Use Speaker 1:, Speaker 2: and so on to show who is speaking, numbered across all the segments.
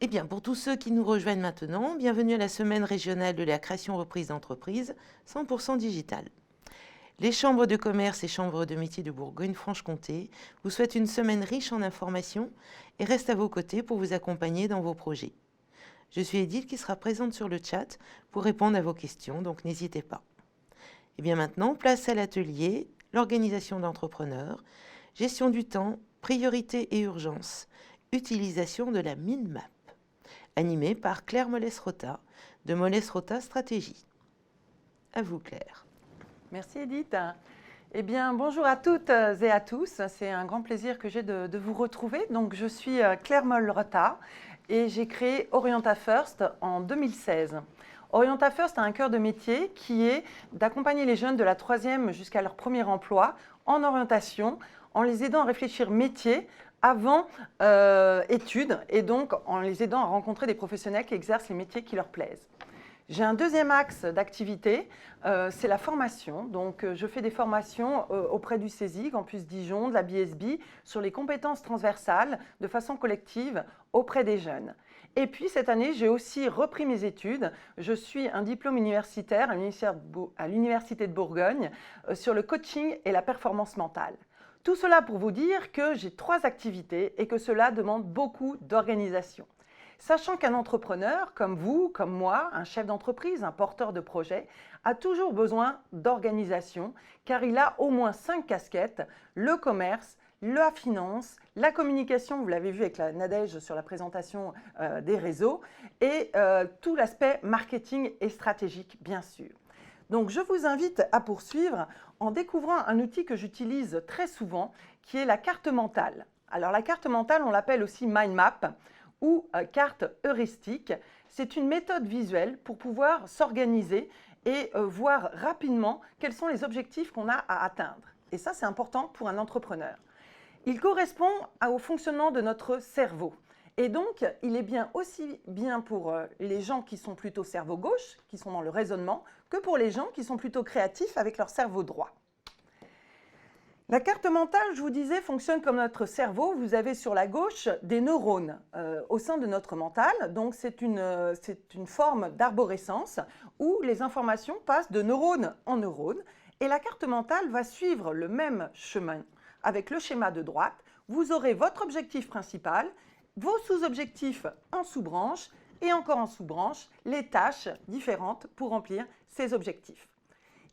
Speaker 1: Eh bien, pour tous ceux qui nous rejoignent maintenant, bienvenue à la semaine régionale de la création reprise d'entreprise 100% digitale. Les chambres de commerce et chambres de métiers de Bourgogne-Franche-Comté vous souhaitent une semaine riche en informations et restent à vos côtés pour vous accompagner dans vos projets. Je suis Edith qui sera présente sur le chat pour répondre à vos questions, donc n'hésitez pas. Et bien maintenant, place à l'atelier, l'organisation d'entrepreneurs, gestion du temps, priorité et urgence, utilisation de la mind map, animé par Claire Molles-Rota de Molles-Rota Stratégie. À vous Claire.
Speaker 2: Merci Edith. Eh bien, bonjour à toutes et à tous. C'est un grand plaisir que j'ai de vous retrouver. Donc, je suis Claire Molles-Rota et j'ai créé Orienta First en 2016. Orienta First a un cœur de métier qui est d'accompagner les jeunes de la 3e jusqu'à leur premier emploi en orientation, en les aidant à réfléchir métier avant études et donc en les aidant à rencontrer des professionnels qui exercent les métiers qui leur plaisent. J'ai un deuxième axe d'activité, c'est la formation. Donc, je fais des formations auprès du CESI, Campus Dijon, de la BSB, sur les compétences transversales de façon collective auprès des jeunes. Et puis, cette année, j'ai aussi repris mes études. Je suis un diplôme universitaire à l'Université de Bourgogne sur le coaching et la performance mentale. Tout cela pour vous dire que j'ai 3 activités et que cela demande beaucoup d'organisation. Sachant qu'un entrepreneur, comme vous, comme moi, un chef d'entreprise, un porteur de projet, a toujours besoin d'organisation, car il a au moins 5 casquettes, le commerce, la finance, la communication, vous l'avez vu avec la Nadège sur la présentation des réseaux, et tout l'aspect marketing et stratégique, bien sûr. Donc, je vous invite à poursuivre en découvrant un outil que j'utilise très souvent, qui est la carte mentale. Alors, la carte mentale, on l'appelle aussi mind map, ou carte heuristique. C'est une méthode visuelle pour pouvoir s'organiser et voir rapidement quels sont les objectifs qu'on a à atteindre. Et ça, c'est important pour un entrepreneur. Il correspond au fonctionnement de notre cerveau. Et donc, il est bien aussi bien pour les gens qui sont plutôt cerveau gauche, qui sont dans le raisonnement, que pour les gens qui sont plutôt créatifs avec leur cerveau droit. La carte mentale, je vous disais, fonctionne comme notre cerveau. Vous avez sur la gauche des neurones au sein de notre mental. Donc, c'est une forme d'arborescence où les informations passent de neurone en neurone. Et la carte mentale va suivre le même chemin avec le schéma de droite. Vous aurez votre objectif principal, vos sous-objectifs en sous-branche et encore en sous-branche, les tâches différentes pour remplir ces objectifs.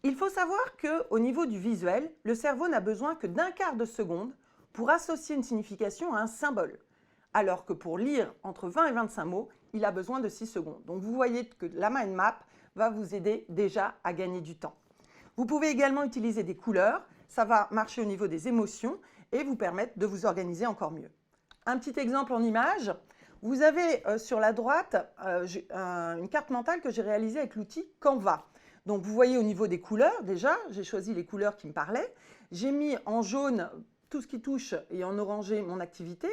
Speaker 2: Il faut savoir qu'au niveau du visuel, le cerveau n'a besoin que d'un quart de seconde pour associer une signification à un symbole, alors que pour lire entre 20 et 25 mots, il a besoin de 6 secondes. Donc vous voyez que la mind map va vous aider déjà à gagner du temps. Vous pouvez également utiliser des couleurs, ça va marcher au niveau des émotions et vous permettre de vous organiser encore mieux. Un petit exemple en image, vous avez sur la droite une carte mentale que j'ai réalisée avec l'outil Canva. Donc, vous voyez au niveau des couleurs, déjà, j'ai choisi les couleurs qui me parlaient. J'ai mis en jaune tout ce qui touche et en orangé mon activité.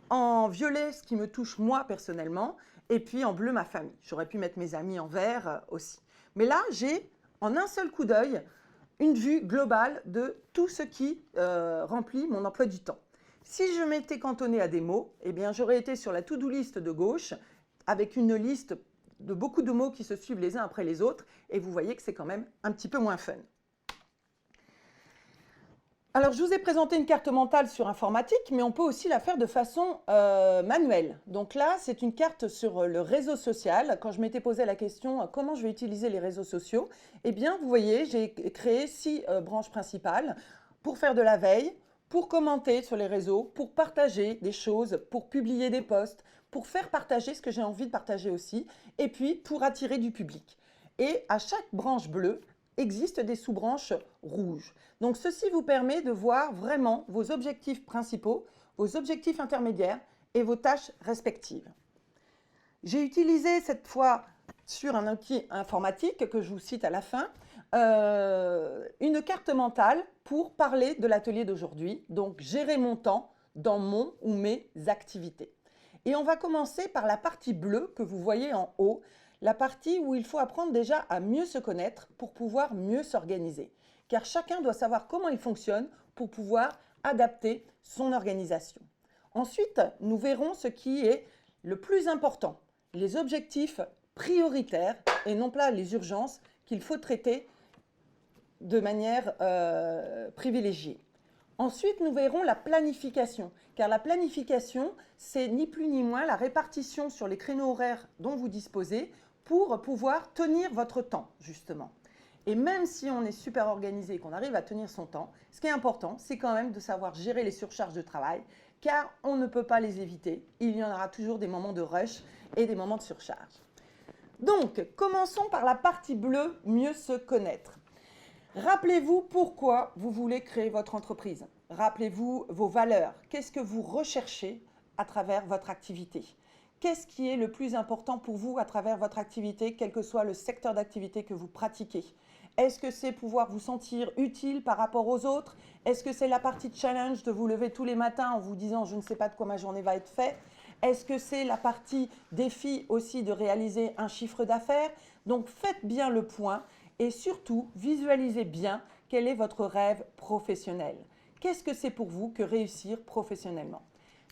Speaker 2: En violet, ce qui me touche moi personnellement. Et puis en bleu, ma famille. J'aurais pu mettre mes amis en vert aussi. Mais là, j'ai en un seul coup d'œil une vue globale de tout ce qui remplit mon emploi du temps. Si je m'étais cantonnée à des mots, eh bien, j'aurais été sur la to-do list de gauche avec une liste de beaucoup de mots qui se suivent les uns après les autres, et vous voyez que c'est quand même un petit peu moins fun. Alors, je vous ai présenté une carte mentale sur informatique, mais on peut aussi la faire de façon manuelle. Donc là, c'est une carte sur le réseau social. Quand je m'étais posé la question comment je vais utiliser les réseaux sociaux, eh bien, vous voyez, j'ai créé 6 branches principales pour faire de la veille, pour commenter sur les réseaux, pour partager des choses, pour publier des posts, pour faire partager ce que j'ai envie de partager aussi, et puis pour attirer du public. Et à chaque branche bleue, existent des sous-branches rouges. Donc ceci vous permet de voir vraiment vos objectifs principaux, vos objectifs intermédiaires et vos tâches respectives. J'ai utilisé cette fois sur un outil informatique que je vous cite à la fin, une carte mentale pour parler de l'atelier d'aujourd'hui, donc gérer mon temps dans mon ou mes activités. Et on va commencer par la partie bleue que vous voyez en haut, la partie où il faut apprendre déjà à mieux se connaître pour pouvoir mieux s'organiser. Car chacun doit savoir comment il fonctionne pour pouvoir adapter son organisation. Ensuite, nous verrons ce qui est le plus important, les objectifs prioritaires et non pas les urgences qu'il faut traiter de manière privilégiée. Ensuite, nous verrons la planification, car la planification, c'est ni plus ni moins la répartition sur les créneaux horaires dont vous disposez pour pouvoir tenir votre temps, justement. Et même si on est super organisé et qu'on arrive à tenir son temps, ce qui est important, c'est quand même de savoir gérer les surcharges de travail, car on ne peut pas les éviter. Il y en aura toujours des moments de rush et des moments de surcharge. Donc, commençons par la partie bleue, mieux se connaître. Rappelez-vous pourquoi vous voulez créer votre entreprise. Rappelez-vous vos valeurs. Qu'est-ce que vous recherchez à travers votre activité? Qu'est-ce qui est le plus important pour vous à travers votre activité, quel que soit le secteur d'activité que vous pratiquez? Est-ce que c'est pouvoir vous sentir utile par rapport aux autres? Est-ce que c'est la partie challenge de vous lever tous les matins en vous disant « je ne sais pas de quoi ma journée va être faite » Est-ce que c'est la partie défi aussi de réaliser un chiffre d'affaires? Donc faites bien le point et surtout visualisez bien quel est votre rêve professionnel. Qu'est-ce que c'est pour vous que réussir professionnellement?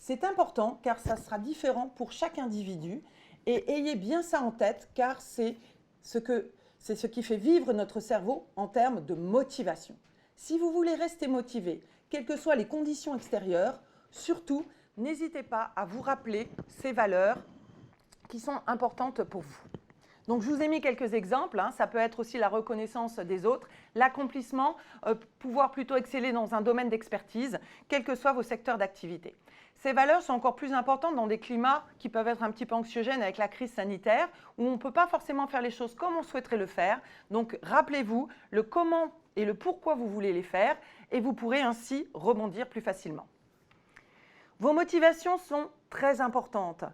Speaker 2: C'est important car ça sera différent pour chaque individu et ayez bien ça en tête car c'est ce qui fait vivre notre cerveau en termes de motivation. Si vous voulez rester motivé, quelles que soient les conditions extérieures, surtout, n'hésitez pas à vous rappeler ces valeurs qui sont importantes pour vous. Donc, je vous ai mis quelques exemples. Ça peut être aussi la reconnaissance des autres, l'accomplissement, pouvoir plutôt exceller dans un domaine d'expertise, quels que soient vos secteurs d'activité. Ces valeurs sont encore plus importantes dans des climats qui peuvent être un petit peu anxiogènes avec la crise sanitaire, où on ne peut pas forcément faire les choses comme on souhaiterait le faire. Donc, rappelez-vous le comment et le pourquoi vous voulez les faire, et vous pourrez ainsi rebondir plus facilement. Vos motivations sont très importantes.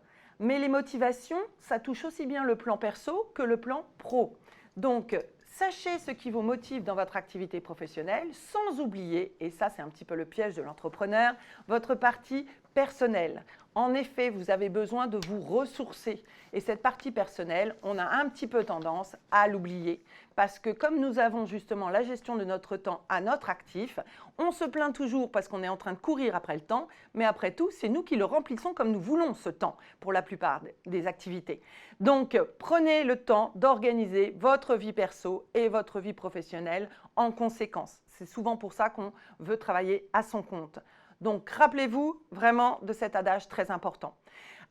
Speaker 2: Mais les motivations, ça touche aussi bien le plan perso que le plan pro. Donc, sachez ce qui vous motive dans votre activité professionnelle, sans oublier, et ça c'est un petit peu le piège de l'entrepreneur, votre partie personnelle. En effet, vous avez besoin de vous ressourcer. Et cette partie personnelle, on a un petit peu tendance à l'oublier. Parce que comme nous avons justement la gestion de notre temps à notre actif, on se plaint toujours parce qu'on est en train de courir après le temps, mais après tout, c'est nous qui le remplissons comme nous voulons ce temps pour la plupart des activités. Donc, prenez le temps d'organiser votre vie perso et votre vie professionnelle en conséquence. C'est souvent pour ça qu'on veut travailler à son compte. Donc, rappelez-vous vraiment de cet adage très important.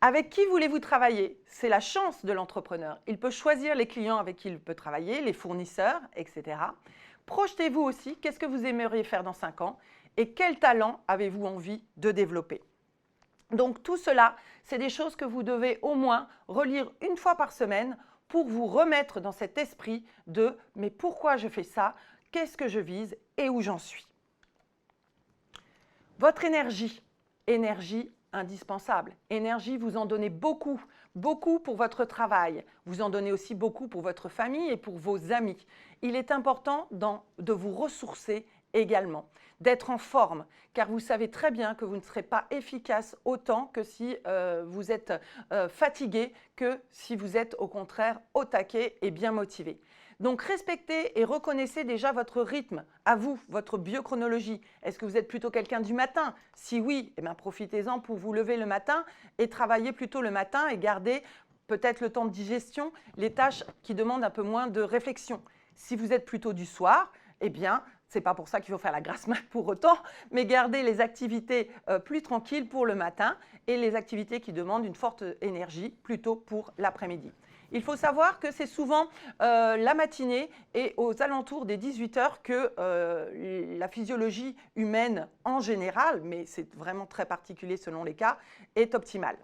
Speaker 2: Avec qui voulez-vous travailler? C'est la chance de l'entrepreneur. Il peut choisir les clients avec qui il peut travailler, les fournisseurs, etc. Projetez-vous aussi, qu'est-ce que vous aimeriez faire dans 5 ans et quel talent avez-vous envie de développer? Donc, tout cela, c'est des choses que vous devez au moins relire une fois par semaine pour vous remettre dans cet esprit de « mais pourquoi je fais ça? Qu'est-ce que je vise et où j'en suis ?» Votre énergie, énergie indispensable. Énergie, vous en donnez beaucoup, beaucoup pour votre travail. Vous en donnez aussi beaucoup pour votre famille et pour vos amis. Il est important de vous ressourcer également, d'être en forme, car vous savez très bien que vous ne serez pas efficace autant que si vous êtes fatigué, que si vous êtes au contraire au taquet et bien motivé. Donc, respectez et reconnaissez déjà votre rythme, à vous, votre biochronologie. Est-ce que vous êtes plutôt quelqu'un du matin? Si oui, eh bien, profitez-en pour vous lever le matin et travailler plutôt le matin et garder peut-être le temps de digestion, les tâches qui demandent un peu moins de réflexion. Si vous êtes plutôt du soir, eh bien, ce n'est pas pour ça qu'il faut faire la grasse mat pour autant, mais gardez les activités plus tranquilles pour le matin et les activités qui demandent une forte énergie plutôt pour l'après-midi. Il faut savoir que c'est souvent la matinée et aux alentours des 18 h que la physiologie humaine en général, mais c'est vraiment très particulier selon les cas, est optimale.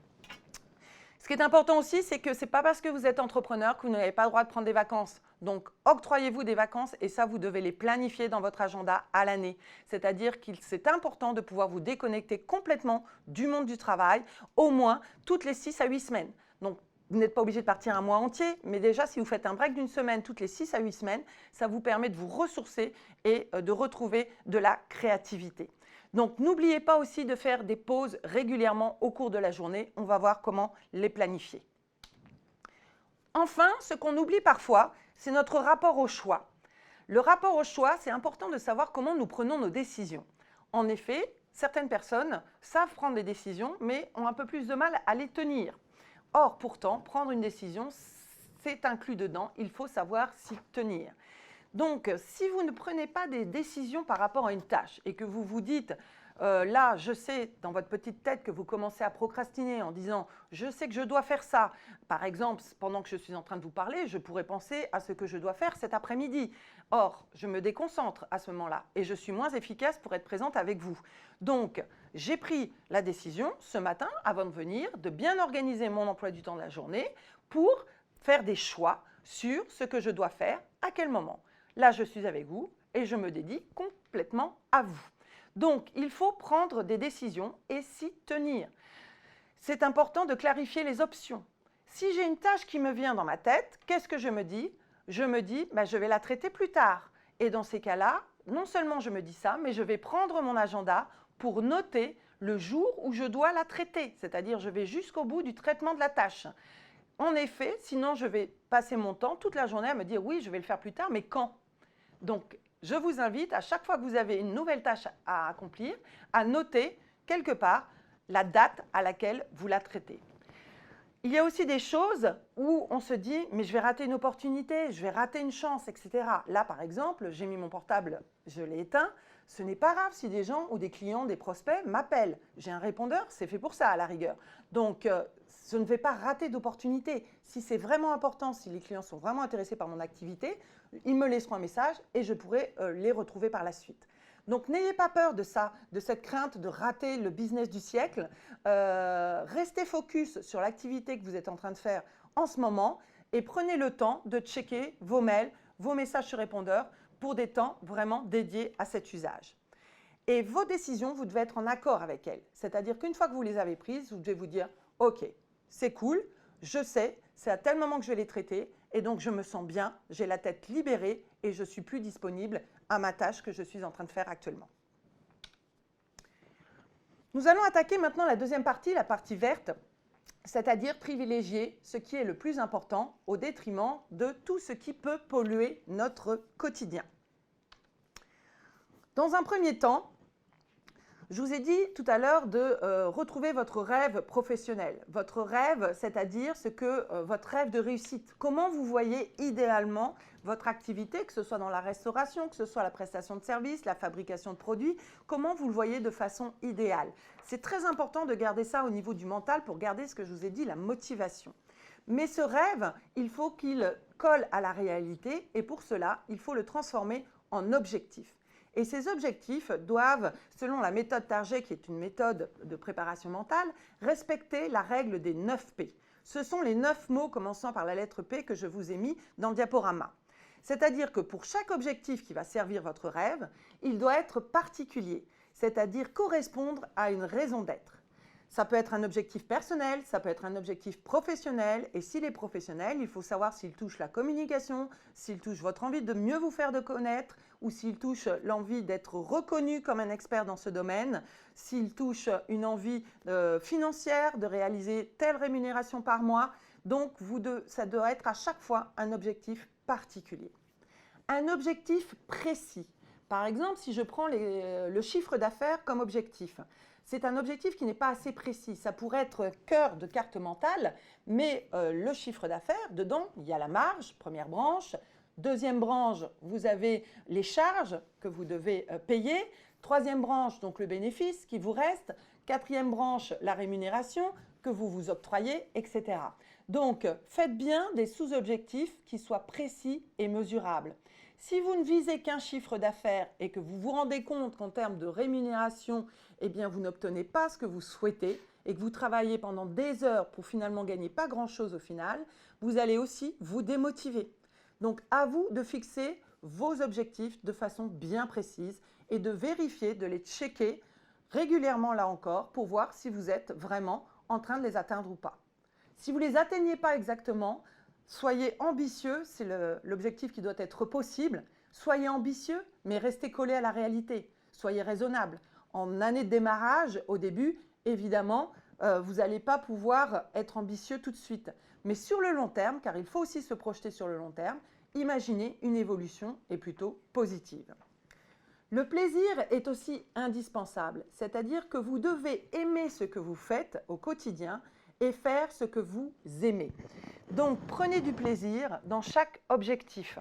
Speaker 2: Ce qui est important aussi, c'est que ce n'est pas parce que vous êtes entrepreneur que vous n'avez pas le droit de prendre des vacances. Donc, octroyez-vous des vacances et ça, vous devez les planifier dans votre agenda à l'année. C'est-à-dire qu'il c'est important de pouvoir vous déconnecter complètement du monde du travail, au moins toutes les 6 à 8 semaines. Donc, vous n'êtes pas obligé de partir un mois entier, mais déjà, si vous faites un break d'une semaine toutes les 6 à 8 semaines, ça vous permet de vous ressourcer et de retrouver de la créativité. Donc, n'oubliez pas aussi de faire des pauses régulièrement au cours de la journée. On va voir comment les planifier. Enfin, ce qu'on oublie parfois, c'est notre rapport au choix. Le rapport au choix, c'est important de savoir comment nous prenons nos décisions. En effet, certaines personnes savent prendre des décisions, mais ont un peu plus de mal à les tenir. Or, pourtant, prendre une décision, c'est inclus dedans, il faut savoir s'y tenir. Donc, si vous ne prenez pas des décisions par rapport à une tâche et que vous vous dites, là, je sais dans votre petite tête que vous commencez à procrastiner en disant « je sais que je dois faire ça ». Par exemple, pendant que je suis en train de vous parler, je pourrais penser à ce que je dois faire cet après-midi. Or, je me déconcentre à ce moment-là et je suis moins efficace pour être présente avec vous. Donc, j'ai pris la décision ce matin, avant de venir, de bien organiser mon emploi du temps de la journée pour faire des choix sur ce que je dois faire, à quel moment. Là, je suis avec vous et je me dédie complètement à vous. Donc, il faut prendre des décisions et s'y tenir. C'est important de clarifier les options. Si j'ai une tâche qui me vient dans ma tête, qu'est-ce que je me dis? Je me dis, je vais la traiter plus tard. Et dans ces cas-là, non seulement je me dis ça, mais je vais prendre mon agenda pour noter le jour où je dois la traiter. C'est-à-dire, je vais jusqu'au bout du traitement de la tâche. En effet, sinon je vais passer mon temps toute la journée à me dire, oui, je vais le faire plus tard, mais quand? Donc, je vous invite, à chaque fois que vous avez une nouvelle tâche à accomplir, à noter quelque part la date à laquelle vous la traitez. Il y a aussi des choses où on se dit « mais je vais rater une opportunité, je vais rater une chance, etc. » Là, par exemple, j'ai mis mon portable, je l'ai éteint. Ce n'est pas grave si des gens ou des clients, des prospects m'appellent. J'ai un répondeur, c'est fait pour ça à la rigueur. Donc, je ne vais pas rater d'opportunité. Si c'est vraiment important, si les clients sont vraiment intéressés par mon activité, ils me laisseront un message et je pourrai les retrouver par la suite. Donc, n'ayez pas peur de ça, de cette crainte de rater le business du siècle. Restez focus sur l'activité que vous êtes en train de faire en ce moment et prenez le temps de checker vos mails, vos messages sur répondeur pour des temps vraiment dédiés à cet usage. Et vos décisions, vous devez être en accord avec elles. C'est-à-dire qu'une fois que vous les avez prises, vous devez vous dire « Ok, c'est cool, je sais, c'est à tel moment que je vais les traiter et donc je me sens bien, j'ai la tête libérée et je suis plus disponible à ma tâche que je suis en train de faire actuellement. » Nous allons attaquer maintenant la deuxième partie, la partie verte, c'est-à-dire privilégier ce qui est le plus important au détriment de tout ce qui peut polluer notre quotidien. Dans un premier temps, je vous ai dit tout à l'heure de retrouver votre rêve professionnel. Votre rêve, c'est-à-dire votre rêve de réussite. Comment vous voyez idéalement votre activité, que ce soit dans la restauration, que ce soit la prestation de services, la fabrication de produits, comment vous le voyez de façon idéale. C'est très important de garder ça au niveau du mental pour garder ce que je vous ai dit, la motivation. Mais ce rêve, il faut qu'il colle à la réalité et pour cela, il faut le transformer en objectif. Et ces objectifs doivent, selon la méthode Target, qui est une méthode de préparation mentale, respecter la règle des 9 P. Ce sont les 9 mots commençant par la lettre P que je vous ai mis dans le diaporama. C'est-à-dire que pour chaque objectif qui va servir votre rêve, il doit être particulier, c'est-à-dire correspondre à une raison d'être. Ça peut être un objectif personnel, ça peut être un objectif professionnel. Et s'il est professionnel, il faut savoir s'il touche la communication, s'il touche votre envie de mieux vous faire connaître ou s'il touche l'envie d'être reconnu comme un expert dans ce domaine, s'il touche une envie financière de réaliser telle rémunération par mois. Donc, ça doit être à chaque fois un objectif particulier. Un objectif précis. Par exemple, si je prends le chiffre d'affaires comme objectif, c'est un objectif qui n'est pas assez précis. Ça pourrait être cœur de carte mentale, mais le chiffre d'affaires, dedans, il y a la marge, première branche. Deuxième branche, vous avez les charges que vous devez payer. Troisième branche, donc le bénéfice qui vous reste. Quatrième branche, la rémunération que vous vous octroyez, etc. Donc, faites bien des sous-objectifs qui soient précis et mesurables. Si vous ne visez qu'un chiffre d'affaires et que vous vous rendez compte qu'en termes de rémunération, eh bien, vous n'obtenez pas ce que vous souhaitez et que vous travaillez pendant des heures pour finalement gagner pas grand-chose au final, vous allez aussi vous démotiver. Donc, à vous de fixer vos objectifs de façon bien précise et de vérifier, de les checker régulièrement là encore pour voir si vous êtes vraiment en train de les atteindre ou pas. Si vous ne les atteignez pas exactement, soyez ambitieux, c'est l'objectif qui doit être possible. Soyez ambitieux, mais restez collé à la réalité. Soyez raisonnable. En année de démarrage, au début, évidemment, vous n'allez pas pouvoir être ambitieux tout de suite. Mais sur le long terme, car il faut aussi se projeter sur le long terme, imaginez une évolution et plutôt positive. Le plaisir est aussi indispensable, c'est-à-dire que vous devez aimer ce que vous faites au quotidien et faire ce que vous aimez. Donc, prenez du plaisir dans chaque objectif.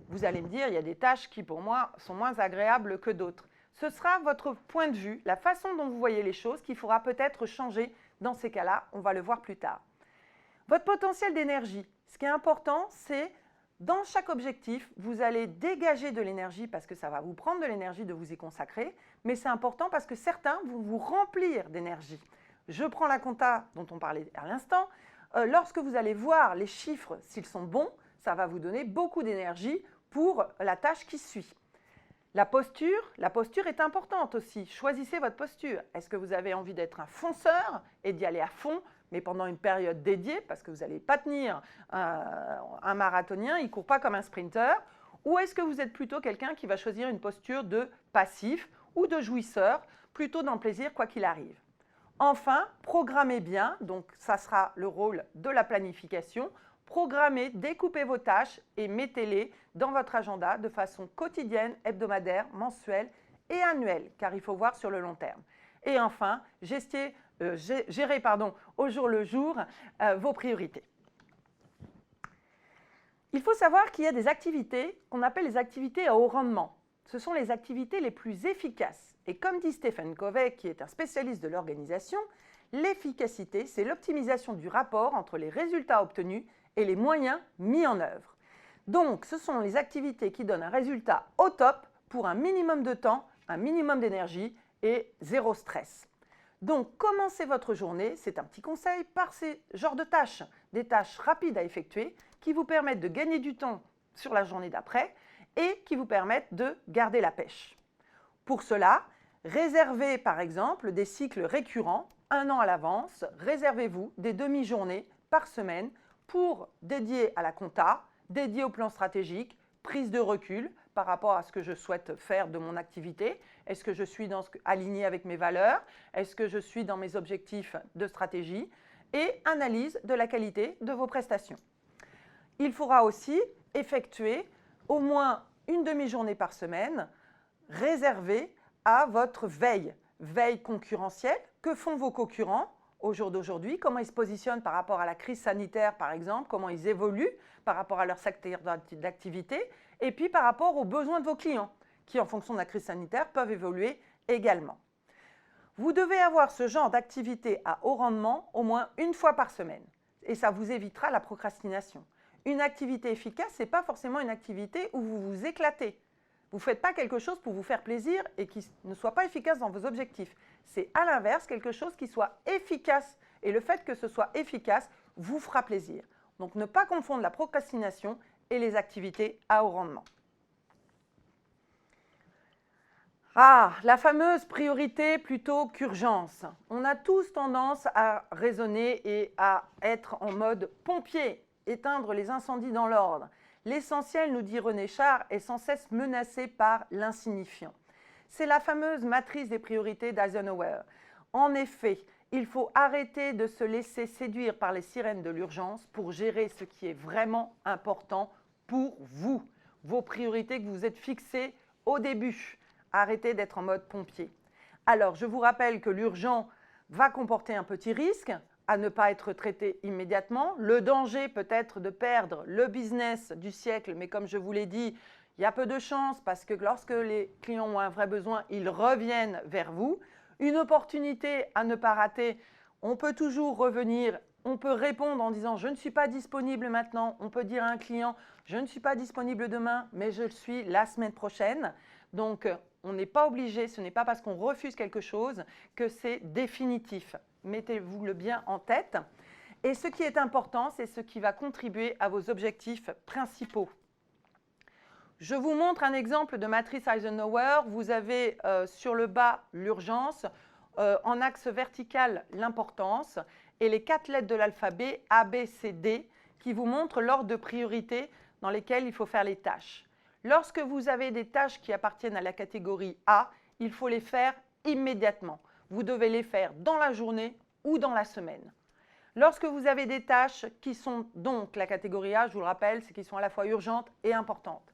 Speaker 2: Vous allez me dire, il y a des tâches qui, pour moi, sont moins agréables que d'autres. Ce sera votre point de vue, la façon dont vous voyez les choses, qu'il faudra peut-être changer dans ces cas-là. On va le voir plus tard. Votre potentiel d'énergie. Ce qui est important, c'est dans chaque objectif, vous allez dégager de l'énergie parce que ça va vous prendre de l'énergie de vous y consacrer, mais c'est important parce que certains vont vous remplir d'énergie. Je prends la compta dont on parlait à l'instant. Lorsque vous allez voir les chiffres, s'ils sont bons, ça va vous donner beaucoup d'énergie pour la tâche qui suit. La posture est importante aussi. Choisissez votre posture. Est-ce que vous avez envie d'être un fonceur et d'y aller à fond, mais pendant une période dédiée, parce que vous n'allez pas tenir un marathonien, il ne court pas comme un sprinter, ou est-ce que vous êtes plutôt quelqu'un qui va choisir une posture de passif ou de jouisseur, plutôt dans le plaisir quoi qu'il arrive. Enfin, programmez bien, donc ça sera le rôle de la planification. Programmez, découpez vos tâches et mettez-les dans votre agenda de façon quotidienne, hebdomadaire, mensuelle et annuelle, car il faut voir sur le long terme. Et enfin, gérez au jour le jour vos priorités. Il faut savoir qu'il y a des activités qu'on appelle les activités à haut rendement. Ce sont les activités les plus efficaces. Et comme dit Stephen Covey, qui est un spécialiste de l'organisation, l'efficacité, c'est l'optimisation du rapport entre les résultats obtenus et les moyens mis en œuvre. Donc, ce sont les activités qui donnent un résultat au top pour un minimum de temps, un minimum d'énergie et zéro stress. Donc, commencez votre journée, c'est un petit conseil, par ces genres de tâches, des tâches rapides à effectuer qui vous permettent de gagner du temps sur la journée d'après et qui vous permettent de garder la pêche. Pour cela, réservez par exemple des cycles récurrents, 1 an à l'avance, réservez-vous des demi-journées par semaine pour dédier à la compta, dédier au plan stratégique, prise de recul par rapport à ce que je souhaite faire de mon activité. Est-ce que je suis aligné avec mes valeurs? Est-ce que je suis dans mes objectifs de stratégie? Et analyse de la qualité de vos prestations. Il faudra aussi effectuer au moins une demi-journée par semaine réservée à votre veille concurrentielle. Que font vos concurrents au jour d'aujourd'hui? Comment ils se positionnent par rapport à la crise sanitaire, par exemple? Comment ils évoluent par rapport à leur secteur d'activité? Et puis par rapport aux besoins de vos clients, qui en fonction de la crise sanitaire peuvent évoluer également. Vous devez avoir ce genre d'activité à haut rendement au moins une fois par semaine. Et ça vous évitera la procrastination. Une activité efficace, ce n'est pas forcément une activité où vous vous éclatez. Vous ne faites pas quelque chose pour vous faire plaisir et qui ne soit pas efficace dans vos objectifs. C'est à l'inverse quelque chose qui soit efficace. Et le fait que ce soit efficace vous fera plaisir. Donc ne pas confondre la procrastination et les activités à haut rendement. Ah, la fameuse priorité plutôt qu'urgence. On a tous tendance à raisonner et à être en mode pompier, éteindre les incendies dans l'ordre. L'essentiel, nous dit René Char, est sans cesse menacé par l'insignifiant. C'est la fameuse matrice des priorités d'Eisenhower. En effet, il faut arrêter de se laisser séduire par les sirènes de l'urgence pour gérer ce qui est vraiment important pour vous, vos priorités que vous vous êtes fixées au début. Arrêtez d'être en mode pompier. Alors, je vous rappelle que l'urgent va comporter un petit risque à ne pas être traité immédiatement. Le danger peut être de perdre le business du siècle, mais comme je vous l'ai dit, il y a peu de chances parce que lorsque les clients ont un vrai besoin, ils reviennent vers vous. Une opportunité à ne pas rater, on peut toujours revenir, on peut répondre en disant « je ne suis pas disponible maintenant », on peut dire à un client « je ne suis pas disponible demain, mais je le suis la semaine prochaine ». Donc, on n'est pas obligé, ce n'est pas parce qu'on refuse quelque chose que c'est définitif. Mettez-vous le bien en tête. Et ce qui est important, c'est ce qui va contribuer à vos objectifs principaux. Je vous montre un exemple de matrice Eisenhower. Vous avez sur le bas l'urgence, en axe vertical l'importance et les 4 lettres de l'alphabet A, B, C, D qui vous montrent l'ordre de priorité dans lesquels il faut faire les tâches. Lorsque vous avez des tâches qui appartiennent à la catégorie A, il faut les faire immédiatement. Vous devez les faire dans la journée ou dans la semaine. Lorsque vous avez des tâches qui sont donc la catégorie A, je vous le rappelle, c'est qui sont à la fois urgentes et importantes.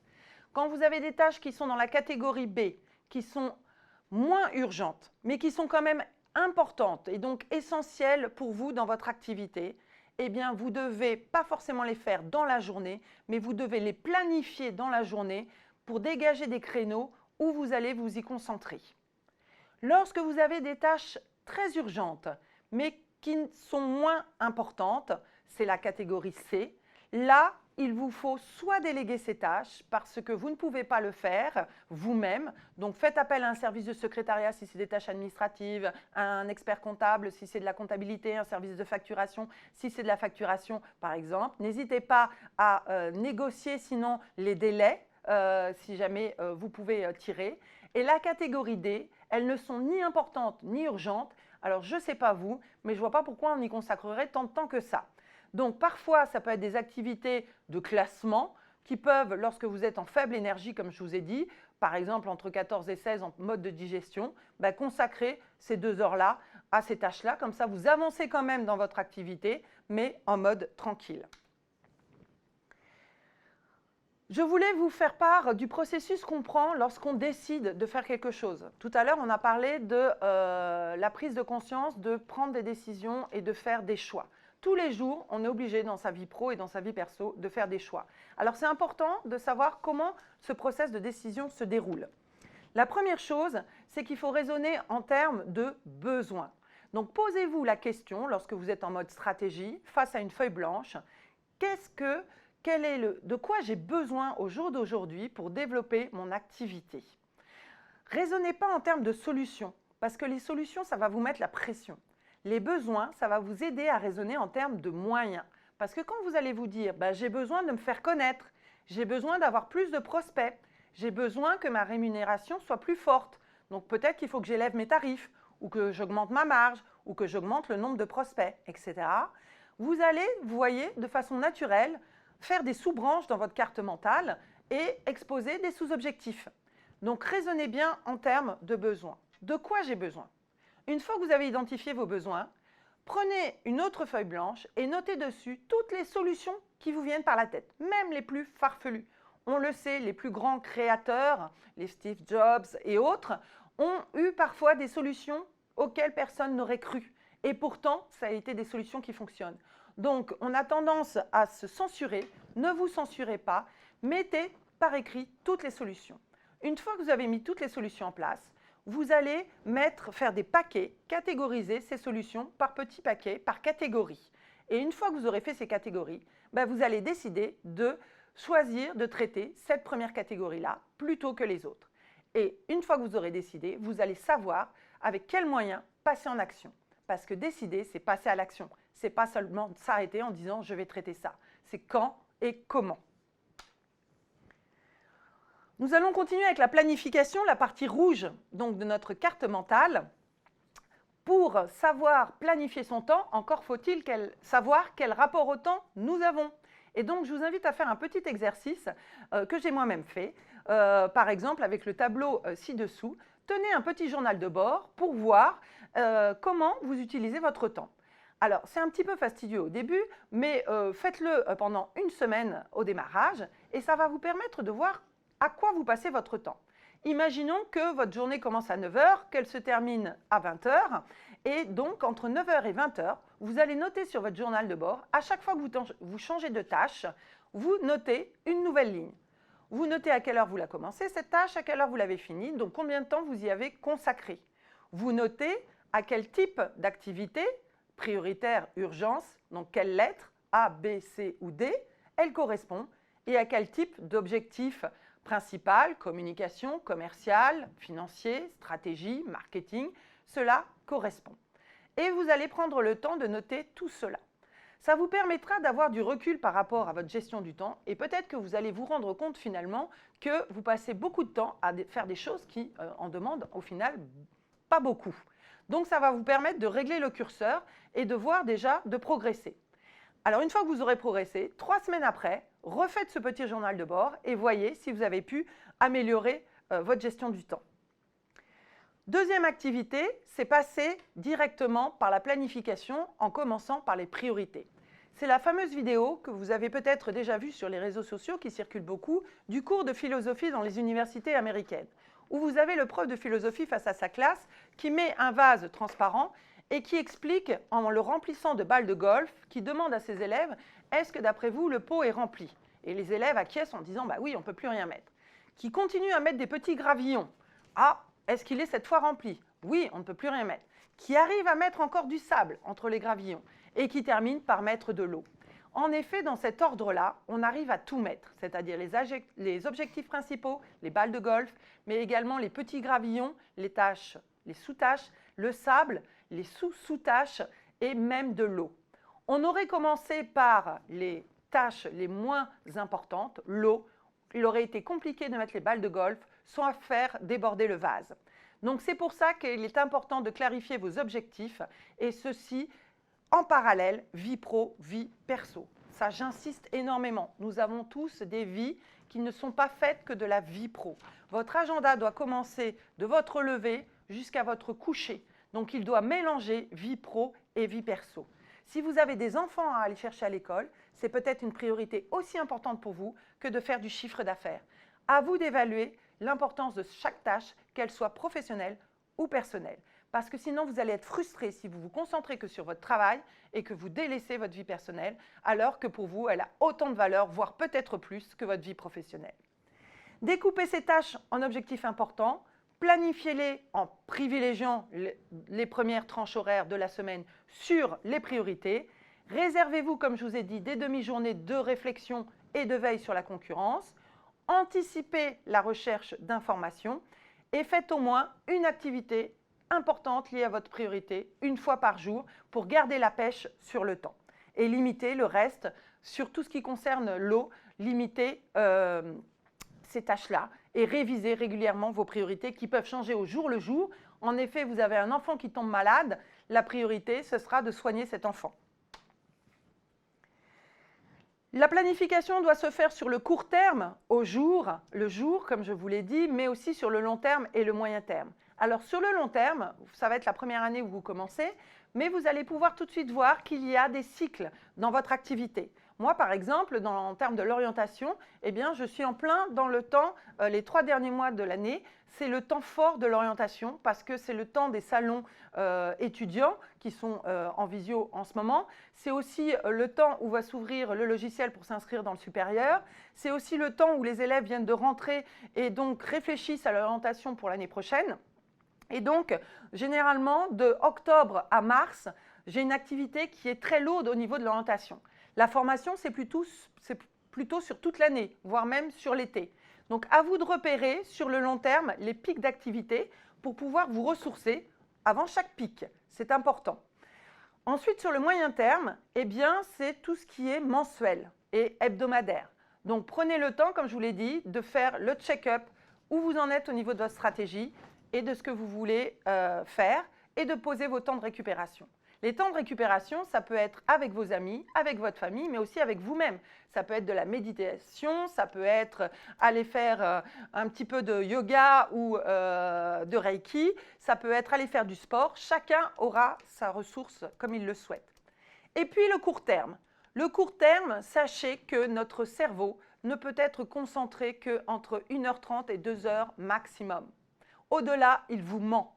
Speaker 2: Quand vous avez des tâches qui sont dans la catégorie B, qui sont moins urgentes, mais qui sont quand même importantes et donc essentielles pour vous dans votre activité, eh bien, vous ne devez pas forcément les faire dans la journée, mais vous devez les planifier dans la journée pour dégager des créneaux où vous allez vous y concentrer. Lorsque vous avez des tâches très urgentes, mais qui sont moins importantes, c'est la catégorie C. Là, il vous faut soit déléguer ces tâches parce que vous ne pouvez pas le faire vous-même. Donc, faites appel à un service de secrétariat si c'est des tâches administratives, un expert comptable si c'est de la comptabilité, un service de facturation si c'est de la facturation, par exemple. N'hésitez pas à négocier sinon les délais si jamais vous pouvez tirer. Et la catégorie D, elles ne sont ni importantes ni urgentes. Alors, je ne sais pas vous, mais je ne vois pas pourquoi on y consacrerait tant de temps que ça. Donc, parfois, ça peut être des activités de classement qui peuvent, lorsque vous êtes en faible énergie, comme je vous ai dit, par exemple entre 14 et 16 en mode de digestion, consacrer ces 2 heures-là à ces tâches-là. Comme ça, vous avancez quand même dans votre activité, mais en mode tranquille. Je voulais vous faire part du processus qu'on prend lorsqu'on décide de faire quelque chose. Tout à l'heure, on a parlé de la prise de conscience, de prendre des décisions et de faire des choix. Tous les jours, on est obligé dans sa vie pro et dans sa vie perso de faire des choix. Alors, c'est important de savoir comment ce processus de décision se déroule. La première chose, c'est qu'il faut raisonner en termes de besoins. Donc, posez-vous la question, lorsque vous êtes en mode stratégie, face à une feuille blanche, de quoi j'ai besoin au jour d'aujourd'hui pour développer mon activité? Raisonnez pas en termes de solutions, parce que les solutions, ça va vous mettre la pression. Les besoins, ça va vous aider à raisonner en termes de moyens. Parce que quand vous allez vous dire, j'ai besoin de me faire connaître, j'ai besoin d'avoir plus de prospects, j'ai besoin que ma rémunération soit plus forte. Donc peut-être qu'il faut que j'élève mes tarifs, ou que j'augmente ma marge, ou que j'augmente le nombre de prospects, etc. Vous allez, vous voyez, de façon naturelle, faire des sous-branches dans votre carte mentale et exposer des sous-objectifs. Donc, raisonnez bien en termes de besoins. De quoi j'ai besoin? Une fois que vous avez identifié vos besoins, prenez une autre feuille blanche et notez dessus toutes les solutions qui vous viennent par la tête, même les plus farfelues. On le sait, les plus grands créateurs, les Steve Jobs et autres, ont eu parfois des solutions auxquelles personne n'aurait cru. Et pourtant, ça a été des solutions qui fonctionnent. Donc, on a tendance à se censurer. Ne vous censurez pas. Mettez par écrit toutes les solutions. Une fois que vous avez mis toutes les solutions en place, vous allez faire des paquets, catégoriser ces solutions par petits paquets, par catégorie. Et une fois que vous aurez fait ces catégories, vous allez décider de choisir de traiter cette première catégorie-là plutôt que les autres. Et une fois que vous aurez décidé, vous allez savoir avec quels moyens passer en action. Parce que décider, c'est passer à l'action. Ce n'est pas seulement s'arrêter en disant « je vais traiter ça ». C'est quand et comment. Nous allons continuer avec la planification, la partie rouge donc, de notre carte mentale. Pour savoir planifier son temps, encore faut-il savoir quel rapport au temps nous avons. Et donc, je vous invite à faire un petit exercice que j'ai moi-même fait. Par exemple, avec le tableau ci-dessous, tenez un petit journal de bord pour voir comment vous utilisez votre temps. Alors, c'est un petit peu fastidieux au début, mais faites-le pendant une semaine au démarrage et ça va vous permettre de voir à quoi vous passez votre temps. Imaginons que votre journée commence à 9 h, qu'elle se termine à 20 h et donc entre 9 h et 20 h, vous allez noter sur votre journal de bord, à chaque fois que vous changez de tâche, vous notez une nouvelle ligne. Vous notez à quelle heure vous la commencez, cette tâche, à quelle heure vous l'avez finie, donc combien de temps vous y avez consacré. Vous notez à quel type d'activité, prioritaire, urgence, donc quelle lettre, A, B, C ou D, elle correspond, et à quel type d'objectif principal, communication, commercial, financier, stratégie, marketing, cela correspond. Et vous allez prendre le temps de noter tout cela. Ça vous permettra d'avoir du recul par rapport à votre gestion du temps et peut-être que vous allez vous rendre compte finalement que vous passez beaucoup de temps à faire des choses qui en demandent au final pas beaucoup. Donc ça va vous permettre de régler le curseur et de voir déjà de progresser. Alors une fois que vous aurez progressé, 3 semaines après, refaites ce petit journal de bord et voyez si vous avez pu améliorer votre gestion du temps. Deuxième activité, c'est passer directement par la planification en commençant par les priorités. C'est la fameuse vidéo que vous avez peut-être déjà vue sur les réseaux sociaux qui circule beaucoup du cours de philosophie dans les universités américaines. où vous avez le prof de philosophie face à sa classe qui met un vase transparent et qui explique, en le remplissant de balles de golf, qui demande à ses élèves « Est-ce que d'après vous, le pot est rempli ?» Et les élèves acquiescent en disant « Bah oui, on ne peut plus rien mettre. » Qui continue à mettre des petits gravillons. « Ah, est-ce qu'il est cette fois rempli ?» Oui, on ne peut plus rien mettre. Qui arrive à mettre encore du sable entre les gravillons et qui termine par mettre de l'eau. En effet, dans cet ordre-là, on arrive à tout mettre, c'est-à-dire les objectifs principaux, les balles de golf, mais également les petits gravillons, les tâches, les sous-tâches, le sable, les sous-sous-tâches et même de l'eau. On aurait commencé par les tâches les moins importantes, l'eau. Il aurait été compliqué de mettre les balles de golf sans faire déborder le vase. Donc c'est pour ça qu'il est important de clarifier vos objectifs et ceci en parallèle, vie pro, vie perso. Ça, j'insiste énormément. Nous avons tous des vies qui ne sont pas faites que de la vie pro. Votre agenda doit commencer de votre lever jusqu'à votre coucher. Donc, il doit mélanger vie pro et vie perso. Si vous avez des enfants à aller chercher à l'école, c'est peut-être une priorité aussi importante pour vous que de faire du chiffre d'affaires. À vous d'évaluer l'importance de chaque tâche, qu'elle soit professionnelle ou personnelle. Parce que sinon, vous allez être frustré si vous vous concentrez que sur votre travail et que vous délaissez votre vie personnelle, alors que pour vous, elle a autant de valeur, voire peut-être plus que votre vie professionnelle. Découpez ces tâches en objectifs importants, planifiez-les en privilégiant les premières tranches horaires de la semaine sur les priorités. Réservez-vous, comme je vous ai dit, des demi-journées de réflexion et de veille sur la concurrence. Anticipez la recherche d'informations et faites au moins une activité importante liée à votre priorité une fois par jour pour garder la pêche sur le temps et limiter le reste sur tout ce qui concerne l'eau, limiter ces tâches-là et réviser régulièrement vos priorités qui peuvent changer au jour le jour. En effet, vous avez un enfant qui tombe malade, la priorité, ce sera de soigner cet enfant. La planification doit se faire sur le court terme, le jour, comme je vous l'ai dit, mais aussi sur le long terme et le moyen terme. Alors, sur le long terme, ça va être la première année où vous commencez, mais vous allez pouvoir tout de suite voir qu'il y a des cycles dans votre activité. Moi, par exemple, en termes de l'orientation, eh bien, je suis en plein dans le temps, les 3 derniers mois de l'année, c'est le temps fort de l'orientation parce que c'est le temps des salons étudiants qui sont en visio en ce moment. C'est aussi le temps où va s'ouvrir le logiciel pour s'inscrire dans le supérieur. C'est aussi le temps où les élèves viennent de rentrer et donc réfléchissent à l'orientation pour l'année prochaine. Et donc, généralement, de octobre à mars, j'ai une activité qui est très lourde au niveau de l'orientation. La formation, c'est plutôt sur toute l'année, voire même sur l'été. Donc, à vous de repérer sur le long terme les pics d'activité pour pouvoir vous ressourcer avant chaque pic. C'est important. Ensuite, sur le moyen terme, eh bien, c'est tout ce qui est mensuel et hebdomadaire. Donc, prenez le temps, comme je vous l'ai dit, de faire le check-up où vous en êtes au niveau de votre stratégie et de ce que vous voulez faire et de poser vos temps de récupération. Les temps de récupération, ça peut être avec vos amis, avec votre famille, mais aussi avec vous-même. Ça peut être de la méditation, ça peut être aller faire un petit peu de yoga ou de reiki, ça peut être aller faire du sport. Chacun aura sa ressource comme il le souhaite. Et puis le court terme. Le court terme, sachez que notre cerveau ne peut être concentré qu'entre 1h30 et 2h maximum. Au-delà, il vous ment.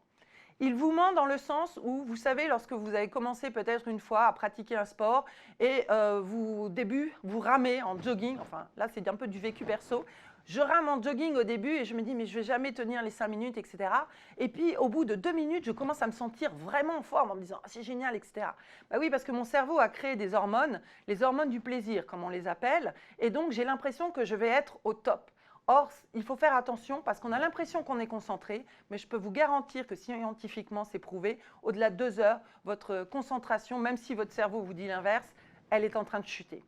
Speaker 2: Il vous ment dans le sens où, vous savez, lorsque vous avez commencé peut-être une fois à pratiquer un sport et au début, vous ramez en jogging, enfin là c'est un peu du vécu perso, je rame en jogging au début et je me dis mais je ne vais jamais tenir les 5 minutes, etc. Et puis au bout de 2 minutes, je commence à me sentir vraiment en forme en me disant ah, c'est génial, etc. Bah oui, parce que mon cerveau a créé des hormones, les hormones du plaisir comme on les appelle, et donc j'ai l'impression que je vais être au top. Or, il faut faire attention parce qu'on a l'impression qu'on est concentré, mais je peux vous garantir que scientifiquement, c'est prouvé, au-delà de 2 heures, votre concentration, même si votre cerveau vous dit l'inverse, elle est en train de chuter.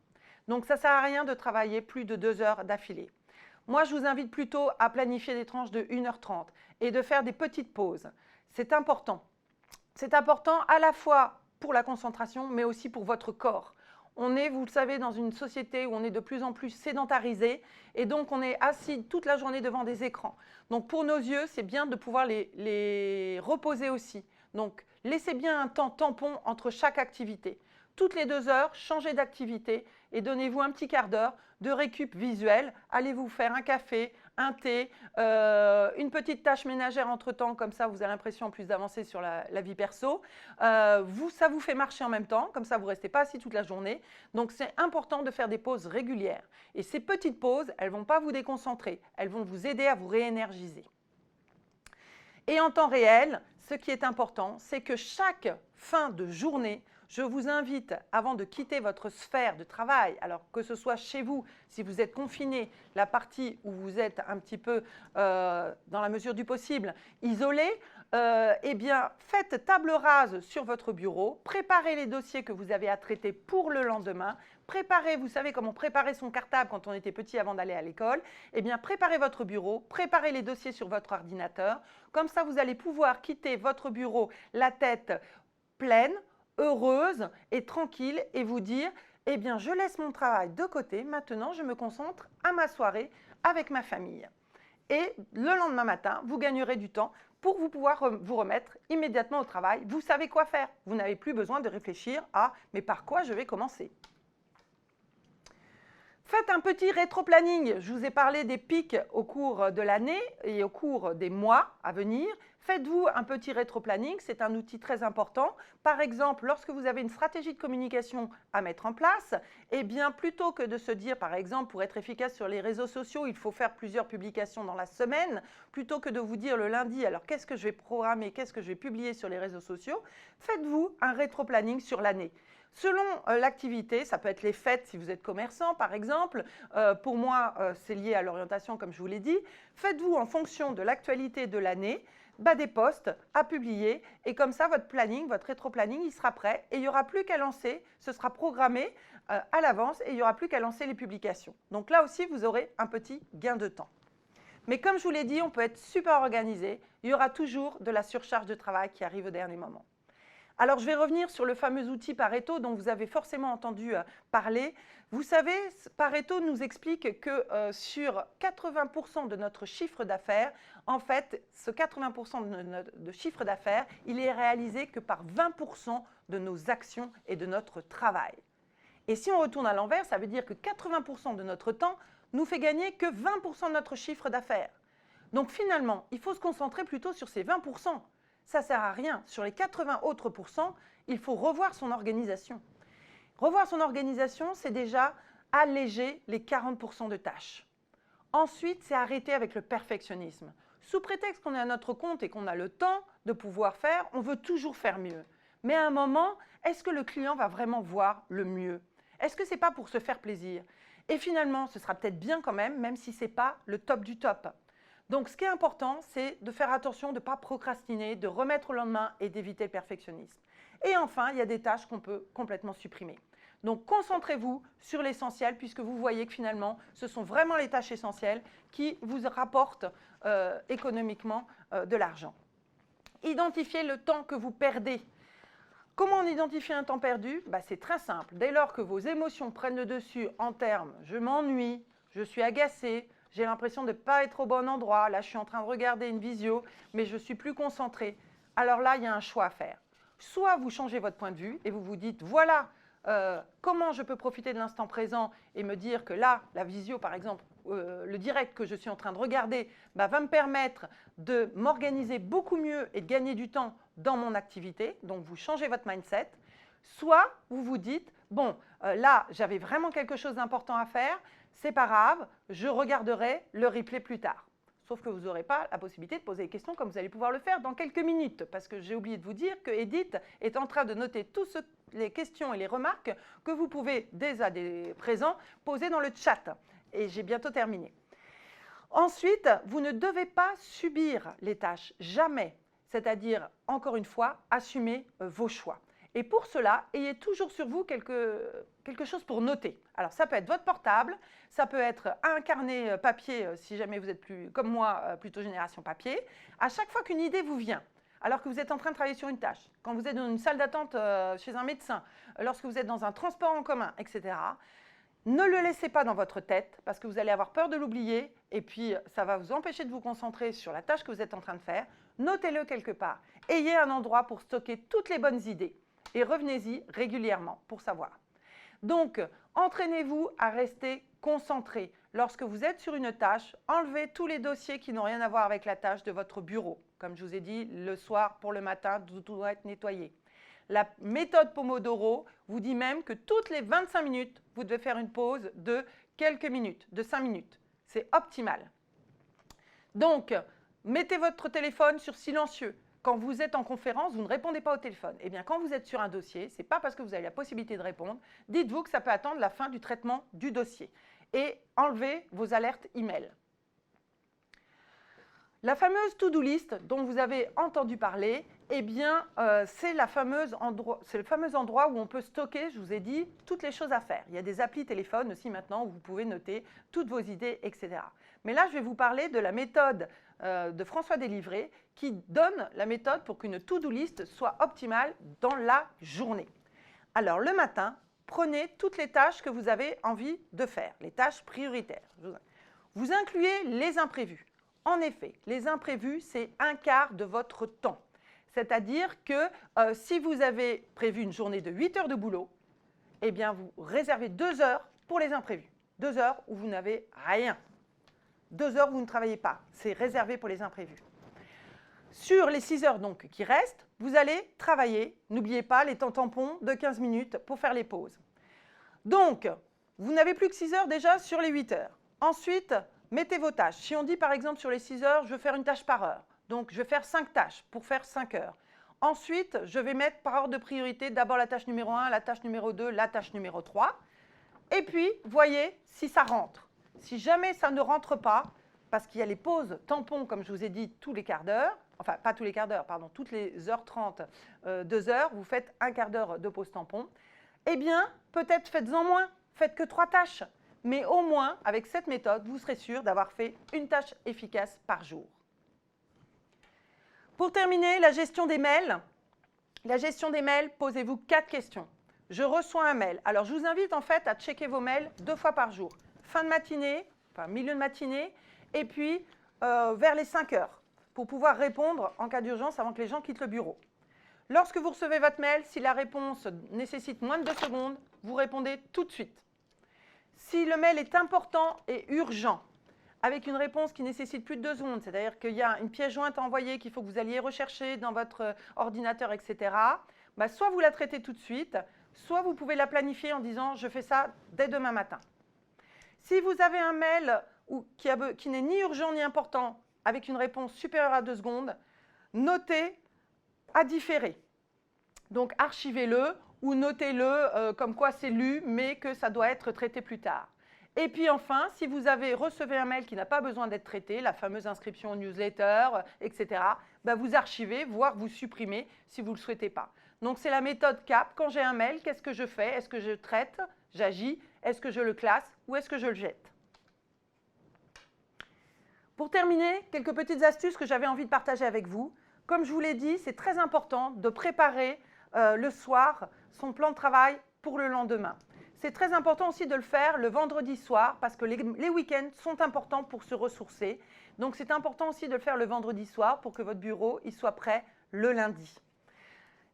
Speaker 2: Donc, ça ne sert à rien de travailler plus de 2 heures d'affilée. Moi, je vous invite plutôt à planifier des tranches de 1h30 et de faire des petites pauses. C'est important. C'est important à la fois pour la concentration, mais aussi pour votre corps. On est, vous le savez, dans une société où on est de plus en plus sédentarisé et donc on est assis toute la journée devant des écrans. Donc pour nos yeux, c'est bien de pouvoir les reposer aussi. Donc laissez bien un temps tampon entre chaque activité. Toutes les 2 heures, changez d'activité et donnez-vous un petit quart d'heure de récup visuel, allez vous faire un café, un thé, une petite tâche ménagère entre-temps, comme ça vous avez l'impression en plus d'avancer sur la vie perso. Ça vous fait marcher en même temps, comme ça vous ne restez pas assis toute la journée. Donc c'est important de faire des pauses régulières. Et ces petites pauses, elles ne vont pas vous déconcentrer, elles vont vous aider à vous réénergiser. Et en temps réel, ce qui est important, c'est que chaque fin de journée, je vous invite, avant de quitter votre sphère de travail, alors que ce soit chez vous, si vous êtes confiné, la partie où vous êtes un petit peu, dans la mesure du possible, isolé, eh bien, faites table rase sur votre bureau, préparez les dossiers que vous avez à traiter pour le lendemain, préparez, vous savez comment préparer son cartable quand on était petit avant d'aller à l'école, eh bien, préparez votre bureau, préparez les dossiers sur votre ordinateur, comme ça vous allez pouvoir quitter votre bureau la tête pleine, heureuse et tranquille et vous dire, eh bien, je laisse mon travail de côté, maintenant je me concentre à ma soirée avec ma famille. Et le lendemain matin, vous gagnerez du temps pour pouvoir vous remettre immédiatement au travail. Vous savez quoi faire. Vous n'avez plus besoin de réfléchir à « mais par quoi je vais commencer ?» Faites un petit rétro-planning. Je vous ai parlé des pics au cours de l'année et au cours des mois à venir. Faites-vous un petit rétro-planning, c'est un outil très important. Par exemple, lorsque vous avez une stratégie de communication à mettre en place, eh bien, plutôt que de se dire, par exemple, pour être efficace sur les réseaux sociaux, il faut faire plusieurs publications dans la semaine, plutôt que de vous dire le lundi, alors qu'est-ce que je vais programmer, qu'est-ce que je vais publier sur les réseaux sociaux, faites-vous un rétro-planning sur l'année. Selon l'activité, ça peut être les fêtes si vous êtes commerçant par exemple, pour moi c'est lié à l'orientation comme je vous l'ai dit, faites-vous en fonction de l'actualité de l'année des posts à publier et comme ça votre planning, votre rétro-planning il sera prêt et il n'y aura plus qu'à lancer, ce sera programmé à l'avance et il n'y aura plus qu'à lancer les publications. Donc là aussi vous aurez un petit gain de temps. Mais comme je vous l'ai dit, on peut être super organisé, il y aura toujours de la surcharge de travail qui arrive au dernier moment. Alors, je vais revenir sur le fameux outil Pareto dont vous avez forcément entendu parler. Vous savez, Pareto nous explique que sur 80% de notre chiffre d'affaires, en fait, ce 80% de chiffre d'affaires, il est réalisé que par 20% de nos actions et de notre travail. Et si on retourne à l'envers, ça veut dire que 80% de notre temps nous fait gagner que 20% de notre chiffre d'affaires. Donc finalement, il faut se concentrer plutôt sur ces 20%. Ça ne sert à rien. Sur les 80 autres pourcents, il faut revoir son organisation. Revoir son organisation, c'est déjà alléger les 40% de tâches. Ensuite, c'est arrêter avec le perfectionnisme. Sous prétexte qu'on est à notre compte et qu'on a le temps de pouvoir faire, on veut toujours faire mieux. Mais à un moment, est-ce que le client va vraiment voir le mieux? Est-ce que ce n'est pas pour se faire plaisir? Et finalement, ce sera peut-être bien quand même si ce n'est pas le top du top. Donc, ce qui est important, c'est de faire attention, de ne pas procrastiner, de remettre au lendemain et d'éviter le perfectionnisme. Et enfin, il y a des tâches qu'on peut complètement supprimer. Donc, concentrez-vous sur l'essentiel puisque vous voyez que finalement, ce sont vraiment les tâches essentielles qui vous rapportent économiquement de l'argent. Identifiez le temps que vous perdez. Comment on identifie un temps perdu? C'est très simple. Dès lors que vos émotions prennent le dessus en termes « je m'ennuie »,« je suis agacé », j'ai l'impression de ne pas être au bon endroit, là je suis en train de regarder une visio, mais je ne suis plus concentrée. Alors là, il y a un choix à faire. Soit vous changez votre point de vue et vous vous dites, voilà, comment je peux profiter de l'instant présent et me dire que là, la visio par exemple, le direct que je suis en train de regarder va me permettre de m'organiser beaucoup mieux et de gagner du temps dans mon activité. Donc vous changez votre mindset. Soit vous vous dites, bon, là j'avais vraiment quelque chose d'important à faire, c'est pas grave, je regarderai le replay plus tard. Sauf que vous n'aurez pas la possibilité de poser des questions comme vous allez pouvoir le faire dans quelques minutes. Parce que j'ai oublié de vous dire que Edith est en train de noter toutes les questions et les remarques que vous pouvez dès à présent poser dans le chat. Et j'ai bientôt terminé. Ensuite, vous ne devez pas subir les tâches, jamais. C'est-à-dire, encore une fois, assumer vos choix. Et pour cela, ayez toujours sur vous quelque chose pour noter. Alors, ça peut être votre portable, ça peut être un carnet papier, si jamais vous êtes plus, comme moi, plutôt génération papier. À chaque fois qu'une idée vous vient, alors que vous êtes en train de travailler sur une tâche, quand vous êtes dans une salle d'attente chez un médecin, lorsque vous êtes dans un transport en commun, etc., ne le laissez pas dans votre tête parce que vous allez avoir peur de l'oublier et puis ça va vous empêcher de vous concentrer sur la tâche que vous êtes en train de faire. Notez-le quelque part. Ayez un endroit pour stocker toutes les bonnes idées. Et revenez-y régulièrement pour savoir. Donc, entraînez-vous à rester concentré. Lorsque vous êtes sur une tâche, enlevez tous les dossiers qui n'ont rien à voir avec la tâche de votre bureau. Comme je vous ai dit, le soir pour le matin, tout doit être nettoyé. La méthode Pomodoro vous dit même que toutes les 25 minutes, vous devez faire une pause de quelques minutes, de 5 minutes. C'est optimal. Donc, mettez votre téléphone sur silencieux. Quand vous êtes en conférence, vous ne répondez pas au téléphone. Eh bien, quand vous êtes sur un dossier, ce n'est pas parce que vous avez la possibilité de répondre. Dites-vous que ça peut attendre la fin du traitement du dossier. Et enlevez vos alertes email. La fameuse to-do list dont vous avez entendu parler, eh bien, c'est le fameux endroit où on peut stocker, je vous ai dit, toutes les choses à faire. Il y a des applis téléphone aussi maintenant où vous pouvez noter toutes vos idées, etc. Mais là, je vais vous parler de la méthode de François Délivré qui donne la méthode pour qu'une to-do list soit optimale dans la journée. Alors, le matin, prenez toutes les tâches que vous avez envie de faire, les tâches prioritaires. Vous incluez les imprévus. En effet, les imprévus, c'est un quart de votre temps. C'est-à-dire que si vous avez prévu une journée de 8 heures de boulot, eh bien, vous réservez 2 heures pour les imprévus. 2 heures où vous n'avez rien. 2 heures où vous ne travaillez pas. C'est réservé pour les imprévus. Sur les 6 heures donc qui restent, vous allez travailler. N'oubliez pas les temps tampons de 15 minutes pour faire les pauses. Donc, vous n'avez plus que 6 heures déjà sur les 8 heures. Ensuite, mettez vos tâches. Si on dit par exemple sur les 6 heures, je vais faire une tâche par heure. Donc, je vais faire 5 tâches pour faire 5 heures. Ensuite, je vais mettre par ordre de priorité d'abord la tâche numéro 1, la tâche numéro 2, la tâche numéro 3. Et puis, voyez si ça rentre. Si jamais ça ne rentre pas, parce qu'il y a les pauses tampons, comme je vous ai dit, tous les quarts d'heure, enfin pas tous les quarts d'heure, pardon, toutes les heures 30, 2 heures, vous faites un quart d'heure de pause tampon, eh bien, peut-être faites-en moins, faites que 3 tâches. Mais au moins, avec cette méthode, vous serez sûr d'avoir fait une tâche efficace par jour. Pour terminer, la gestion des mails. La gestion des mails, posez-vous 4 questions. Je reçois un mail. Alors, je vous invite en fait à checker vos mails 2 fois par jour. Fin de matinée, enfin milieu de matinée, et puis vers les 5 heures, pour pouvoir répondre en cas d'urgence avant que les gens quittent le bureau. Lorsque vous recevez votre mail, si la réponse nécessite moins de 2 secondes, vous répondez tout de suite. Si le mail est important et urgent, avec une réponse qui nécessite plus de 2 secondes, c'est-à-dire qu'il y a une pièce jointe à envoyer qu'il faut que vous alliez rechercher dans votre ordinateur, etc., bah, soit vous la traitez tout de suite, soit vous pouvez la planifier en disant « je fais ça dès demain matin ». Si vous avez un mail qui n'est ni urgent ni important, avec une réponse supérieure à 2 secondes, notez à différer. Donc archivez-le ou notez-le comme quoi c'est lu, mais que ça doit être traité plus tard. Et puis enfin, si vous recevez un mail qui n'a pas besoin d'être traité, la fameuse inscription au newsletter, etc., bah vous archivez, voire vous supprimez si vous ne le souhaitez pas. Donc c'est la méthode CAP. Quand j'ai un mail, qu'est-ce que je fais? Est-ce que je traite? J'agis? Est-ce que je le classe ou est-ce que je le jette? Pour terminer, quelques petites astuces que j'avais envie de partager avec vous. Comme je vous l'ai dit, c'est très important de préparer le soir son plan de travail pour le lendemain. C'est très important aussi de le faire le vendredi soir parce que les week-ends sont importants pour se ressourcer. Donc c'est important aussi de le faire le vendredi soir pour que votre bureau il soit prêt le lundi.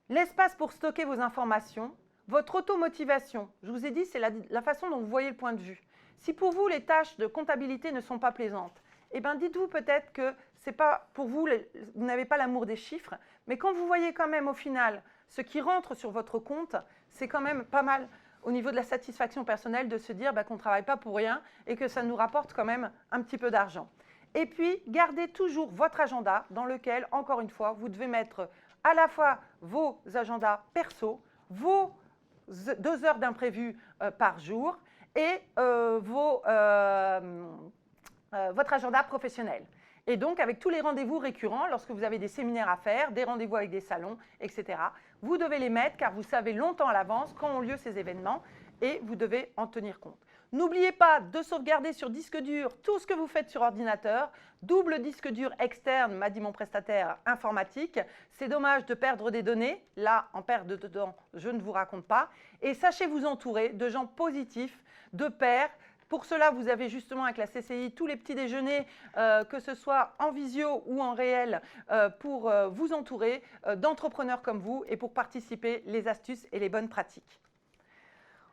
Speaker 2: L'espace pour stocker vos informations. Votre automotivation, je vous ai dit, c'est la façon dont vous voyez le point de vue. Si pour vous, les tâches de comptabilité ne sont pas plaisantes, eh bien, dites-vous peut-être que c'est pas pour vous, vous n'avez pas l'amour des chiffres, mais quand vous voyez quand même au final ce qui rentre sur votre compte, c'est quand même pas mal au niveau de la satisfaction personnelle de se dire qu'on ne travaille pas pour rien et que ça nous rapporte quand même un petit peu d'argent. Et puis, gardez toujours votre agenda dans lequel, encore une fois, vous devez mettre à la fois vos agendas perso, vos 2 heures d'imprévu par jour et votre agenda professionnel. Et donc, avec tous les rendez-vous récurrents, lorsque vous avez des séminaires à faire, des rendez-vous avec des salons, etc., vous devez les mettre car vous savez longtemps à l'avance quand ont lieu ces événements et vous devez en tenir compte. N'oubliez pas de sauvegarder sur disque dur tout ce que vous faites sur ordinateur. Double disque dur externe, m'a dit mon prestataire informatique. C'est dommage de perdre des données. Là, en perte de temps, je ne vous raconte pas. Et sachez vous entourer de gens positifs, de pairs. Pour cela, vous avez justement avec la CCI tous les petits déjeuners, que ce soit en visio ou en réel, pour vous entourer d'entrepreneurs comme vous et pour participer les astuces et les bonnes pratiques.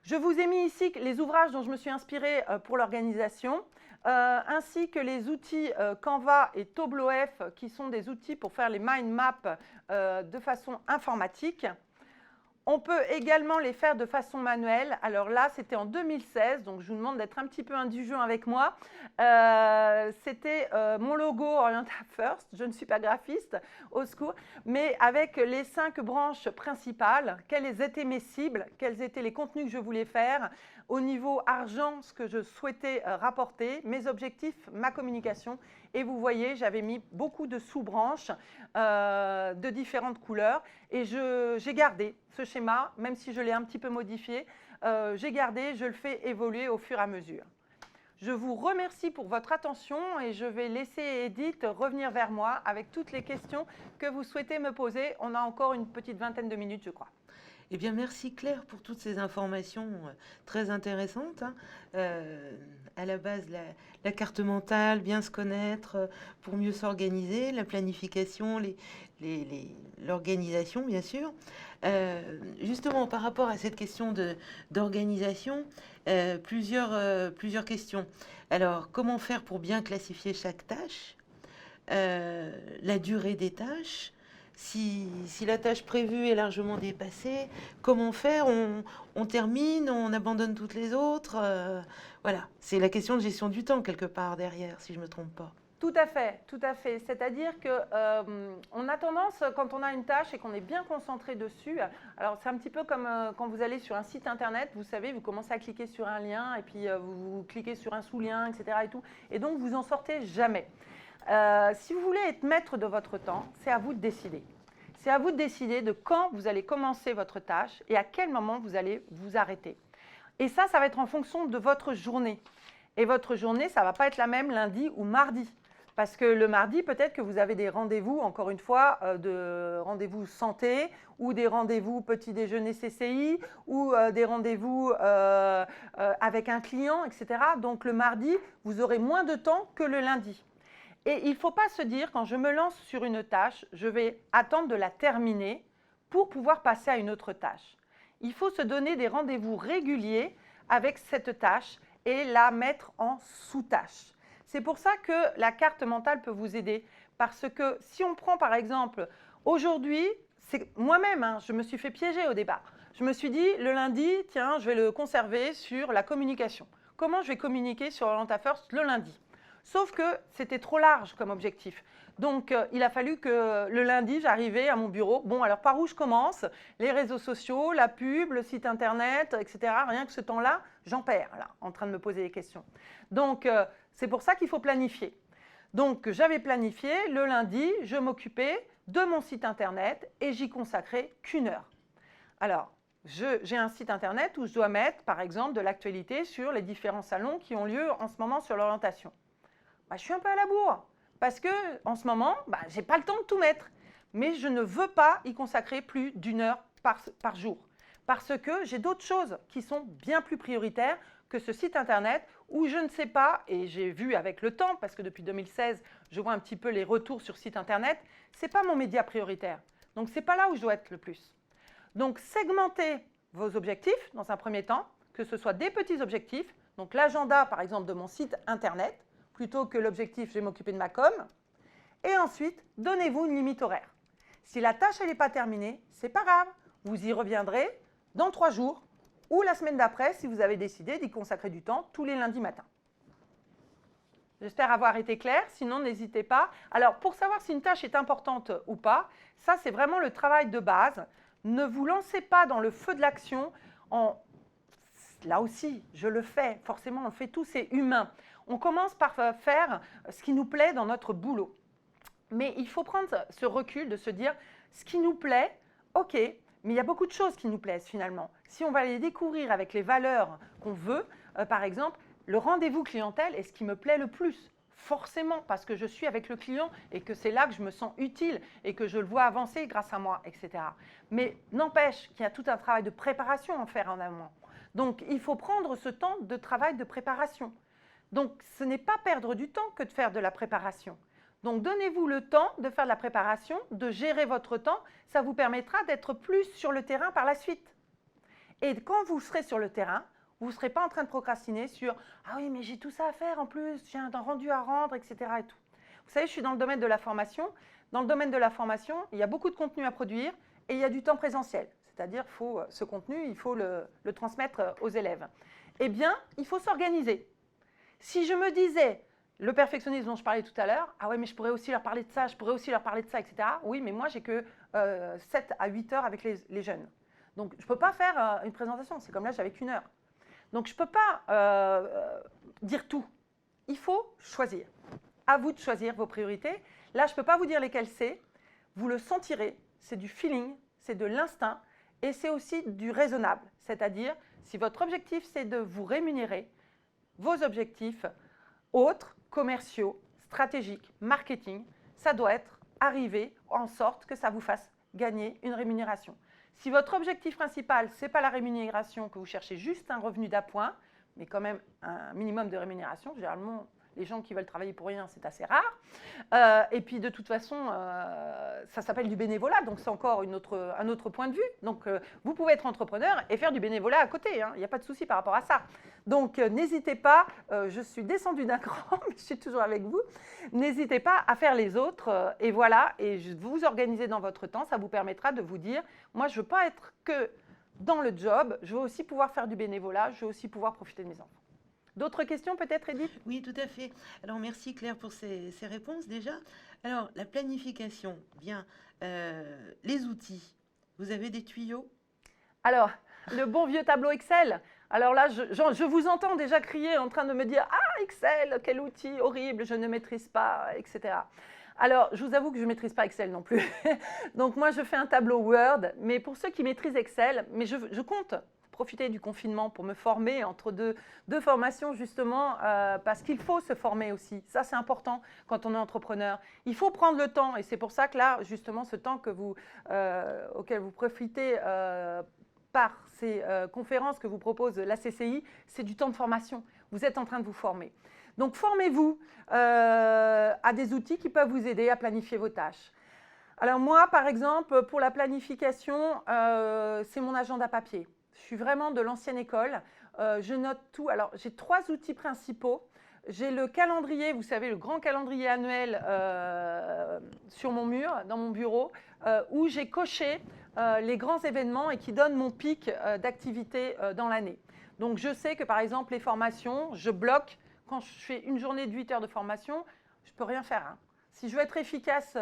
Speaker 2: Je vous ai mis ici les ouvrages dont je me suis inspirée pour l'organisation, ainsi que les outils Canva et TableauF, qui sont des outils pour faire les mind maps de façon informatique. On peut également les faire de façon manuelle. Alors là, c'était en 2016, donc je vous demande d'être un petit peu indulgent avec moi. C'était mon logo Orienta First. Je ne suis pas graphiste, au secours, mais avec les 5 branches principales, quelles étaient mes cibles, quels étaient les contenus que je voulais faire, au niveau argent, ce que je souhaitais rapporter, mes objectifs, ma communication. Et vous voyez, j'avais mis beaucoup de sous-branches de différentes couleurs. Et j'ai gardé ce schéma, même si je l'ai un petit peu modifié. J'ai gardé, je le fais évoluer au fur et à mesure. Je vous remercie pour votre attention et je vais laisser Edith revenir vers moi avec toutes les questions que vous souhaitez me poser. On a encore une petite vingtaine de minutes, je crois.
Speaker 1: Eh bien, merci Claire pour toutes ces informations très intéressantes. À la base, la carte mentale, bien se connaître pour mieux s'organiser, la planification, l'organisation, bien sûr. Justement, par rapport à cette question d'organisation, plusieurs questions. Alors, comment faire pour bien classifier chaque tâche? La durée des tâches? Si la tâche prévue est largement dépassée, comment faire? On termine, on abandonne toutes les autres? Voilà, c'est la question de gestion du temps quelque part derrière, si je ne me trompe pas.
Speaker 2: Tout à fait, tout à fait. C'est-à-dire qu'on a tendance, quand on a une tâche et qu'on est bien concentré dessus, alors c'est un petit peu comme quand vous allez sur un site internet, vous savez, vous commencez à cliquer sur un lien et puis vous cliquez sur un sous-lien, etc. Et donc, vous n'en sortez jamais. Si vous voulez être maître de votre temps, c'est à vous de décider. C'est à vous de décider de quand vous allez commencer votre tâche et à quel moment vous allez vous arrêter. Et ça va être en fonction de votre journée. Et votre journée, ça ne va pas être la même lundi ou mardi. Parce que le mardi, peut-être que vous avez des rendez-vous, encore une fois, de rendez-vous santé ou des rendez-vous petit déjeuner CCI ou des rendez-vous avec un client, etc. Donc le mardi, vous aurez moins de temps que le lundi. Et il ne faut pas se dire, quand je me lance sur une tâche, je vais attendre de la terminer pour pouvoir passer à une autre tâche. Il faut se donner des rendez-vous réguliers avec cette tâche et la mettre en sous-tâche. C'est pour ça que la carte mentale peut vous aider. Parce que si on prend par exemple, aujourd'hui, c'est moi-même, je me suis fait piéger au départ. Je me suis dit, le lundi, tiens, je vais le conserver sur la communication. Comment je vais communiquer sur Orienta First le lundi? Sauf que c'était trop large comme objectif. Donc, il a fallu que le lundi, j'arrivais à mon bureau. Bon, alors par où je commence? Les réseaux sociaux, la pub, le site internet, etc. Rien que ce temps-là, j'en perds, là, en train de me poser des questions. Donc, c'est pour ça qu'il faut planifier. Donc, j'avais planifié, le lundi, je m'occupais de mon site internet et j'y consacrais qu'1 heure. Alors, j'ai un site internet où je dois mettre, par exemple, de l'actualité sur les différents salons qui ont lieu en ce moment sur l'orientation. Je suis un peu à la bourre parce qu'en ce moment, je n'ai pas le temps de tout mettre. Mais je ne veux pas y consacrer plus d'1 heure par jour parce que j'ai d'autres choses qui sont bien plus prioritaires que ce site internet où je ne sais pas, et j'ai vu avec le temps, parce que depuis 2016, je vois un petit peu les retours sur site internet, ce n'est pas mon média prioritaire. Donc, ce n'est pas là où je dois être le plus. Donc, segmentez vos objectifs dans un premier temps, que ce soit des petits objectifs, donc l'agenda par exemple de mon site internet, plutôt que l'objectif, je vais m'occuper de ma com. Et ensuite, donnez-vous une limite horaire. Si la tâche n'est pas terminée, ce n'est pas grave. Vous y reviendrez dans 3 jours ou la semaine d'après si vous avez décidé d'y consacrer du temps tous les lundis matins. J'espère avoir été clair, sinon n'hésitez pas. Alors, pour savoir si une tâche est importante ou pas, ça c'est vraiment le travail de base. Ne vous lancez pas dans le feu de l'action Là aussi, je le fais, forcément on le fait tous, c'est humain. On commence par faire ce qui nous plaît dans notre boulot. Mais il faut prendre ce recul de se dire, ce qui nous plaît, ok, mais il y a beaucoup de choses qui nous plaisent finalement. Si on va les découvrir avec les valeurs qu'on veut, par exemple, le rendez-vous clientèle est ce qui me plaît le plus. Forcément, parce que je suis avec le client et que c'est là que je me sens utile et que je le vois avancer grâce à moi, etc. Mais n'empêche qu'il y a tout un travail de préparation à faire en amont. Donc, il faut prendre ce temps de travail de préparation. Donc, ce n'est pas perdre du temps que de faire de la préparation. Donc, donnez-vous le temps de faire de la préparation, de gérer votre temps. Ça vous permettra d'être plus sur le terrain par la suite. Et quand vous serez sur le terrain, vous ne serez pas en train de procrastiner sur « Ah oui, mais j'ai tout ça à faire en plus, j'ai un rendu à rendre, etc. » et tout. Vous savez, je suis dans le domaine de la formation. Dans le domaine de la formation, il y a beaucoup de contenu à produire et il y a du temps présentiel. C'est-à-dire, ce contenu, il faut le transmettre aux élèves. Eh bien, il faut s'organiser. Si je me disais, le perfectionnisme dont je parlais tout à l'heure, ah ouais, mais je pourrais aussi leur parler de ça, je pourrais aussi leur parler de ça, etc. Oui, mais moi, j'ai que 7 à 8 heures avec les jeunes. Donc, je ne peux pas faire une présentation. C'est comme là, j'avais qu'1 heure. Donc, je ne peux pas dire tout. Il faut choisir. À vous de choisir vos priorités. Là, je ne peux pas vous dire lesquelles c'est. Vous le sentirez. C'est du feeling, c'est de l'instinct et c'est aussi du raisonnable. C'est-à-dire, si votre objectif, c'est de vous rémunérer, vos objectifs autres, commerciaux, stratégiques, marketing, ça doit être arrivé en sorte que ça vous fasse gagner une rémunération. Si votre objectif principal, ce n'est pas la rémunération, que vous cherchez juste un revenu d'appoint, mais quand même un minimum de rémunération, généralement, les gens qui veulent travailler pour rien, c'est assez rare. Et puis, de toute façon, ça s'appelle du bénévolat, donc c'est encore un autre point de vue. Donc, vous pouvez être entrepreneur et faire du bénévolat à côté, hein. Il n'y a pas de souci par rapport à ça. Donc, n'hésitez pas, je suis descendue d'un cran, mais je suis toujours avec vous. N'hésitez pas à faire les autres, et voilà, et vous organiser dans votre temps, ça vous permettra de vous dire, moi, je ne veux pas être que dans le job, je veux aussi pouvoir faire du bénévolat, je veux aussi pouvoir profiter de mes enfants. D'autres questions peut-être, Edith?
Speaker 1: Oui, tout à fait. Alors, merci Claire pour ces réponses déjà. Alors, la planification, bien. Les outils, vous avez des tuyaux?
Speaker 2: Alors, le bon vieux tableau Excel. Alors là, je vous entends déjà crier en train de me dire « Ah, Excel, quel outil horrible, je ne maîtrise pas, etc. » Alors, je vous avoue que je ne maîtrise pas Excel non plus. Donc, moi, je fais un tableau Word. Mais pour ceux qui maîtrisent Excel, mais je compte profiter du confinement pour me former entre deux formations, justement, parce qu'il faut se former aussi. Ça, c'est important quand on est entrepreneur. Il faut prendre le temps. Et c'est pour ça que là, justement, ce temps auquel vous profitez par ces conférences que vous propose la CCI, c'est du temps de formation. Vous êtes en train de vous former. Donc, formez-vous à des outils qui peuvent vous aider à planifier vos tâches. Alors moi, par exemple, pour la planification, c'est mon agenda papier. Je suis vraiment de l'ancienne école. Je note tout. Alors, j'ai 3 outils principaux. J'ai le calendrier, vous savez, le grand calendrier annuel sur mon mur, dans mon bureau, où j'ai coché les grands événements et qui donne mon pic d'activité dans l'année. Donc, je sais que, par exemple, les formations, je bloque. Quand je fais une journée de 8 heures de formation, je ne peux rien faire, hein. Si je veux être efficace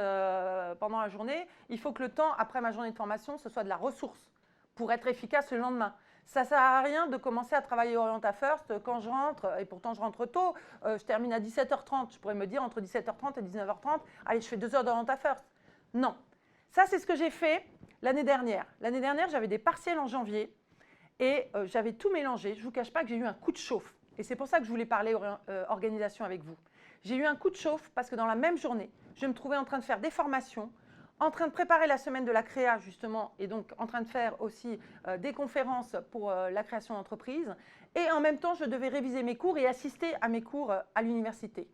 Speaker 2: pendant la journée, il faut que le temps, après ma journée de formation, ce soit de la ressource pour être efficace le lendemain. Ça ne sert à rien de commencer à travailler Orienta First quand je rentre, et pourtant je rentre tôt, je termine à 17h30. Je pourrais me dire entre 17h30 et 19h30, allez, je fais 2 heures d'Orienta First. Non. Ça, c'est ce que j'ai fait l'année dernière. L'année dernière, j'avais des partiels en janvier et j'avais tout mélangé. Je ne vous cache pas que j'ai eu un coup de chauffe. Et c'est pour ça que je voulais parler organisation avec vous. J'ai eu un coup de chauffe parce que dans la même journée, je me trouvais en train de faire des formations, en train de préparer la semaine de la créa, justement, et donc en train de faire aussi des conférences pour la création d'entreprise. Et en même temps, je devais réviser mes cours et assister à mes cours à l'université.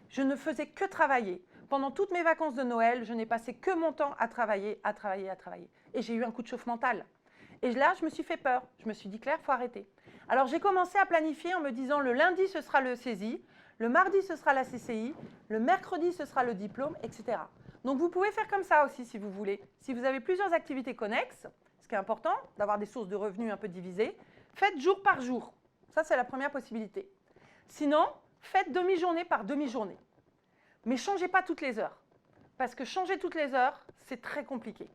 Speaker 2: Je ne faisais que travailler. Pendant toutes mes vacances de Noël, je n'ai passé que mon temps à travailler, à travailler, à travailler. Et j'ai eu un coup de chauffe mental. Et là, je me suis fait peur. Je me suis dit, Claire, il faut arrêter. Alors, j'ai commencé à planifier en me disant, le lundi, ce sera le CESI, le mardi, ce sera la CCI, le mercredi, ce sera le diplôme, etc. Donc, vous pouvez faire comme ça aussi, si vous voulez. Si vous avez plusieurs activités connexes, ce qui est important, d'avoir des sources de revenus un peu divisées, faites jour par jour. Ça, c'est la première possibilité. Sinon, faites demi-journée par demi-journée. Mais ne changez pas toutes les heures. Parce que changer toutes les heures, c'est très compliqué.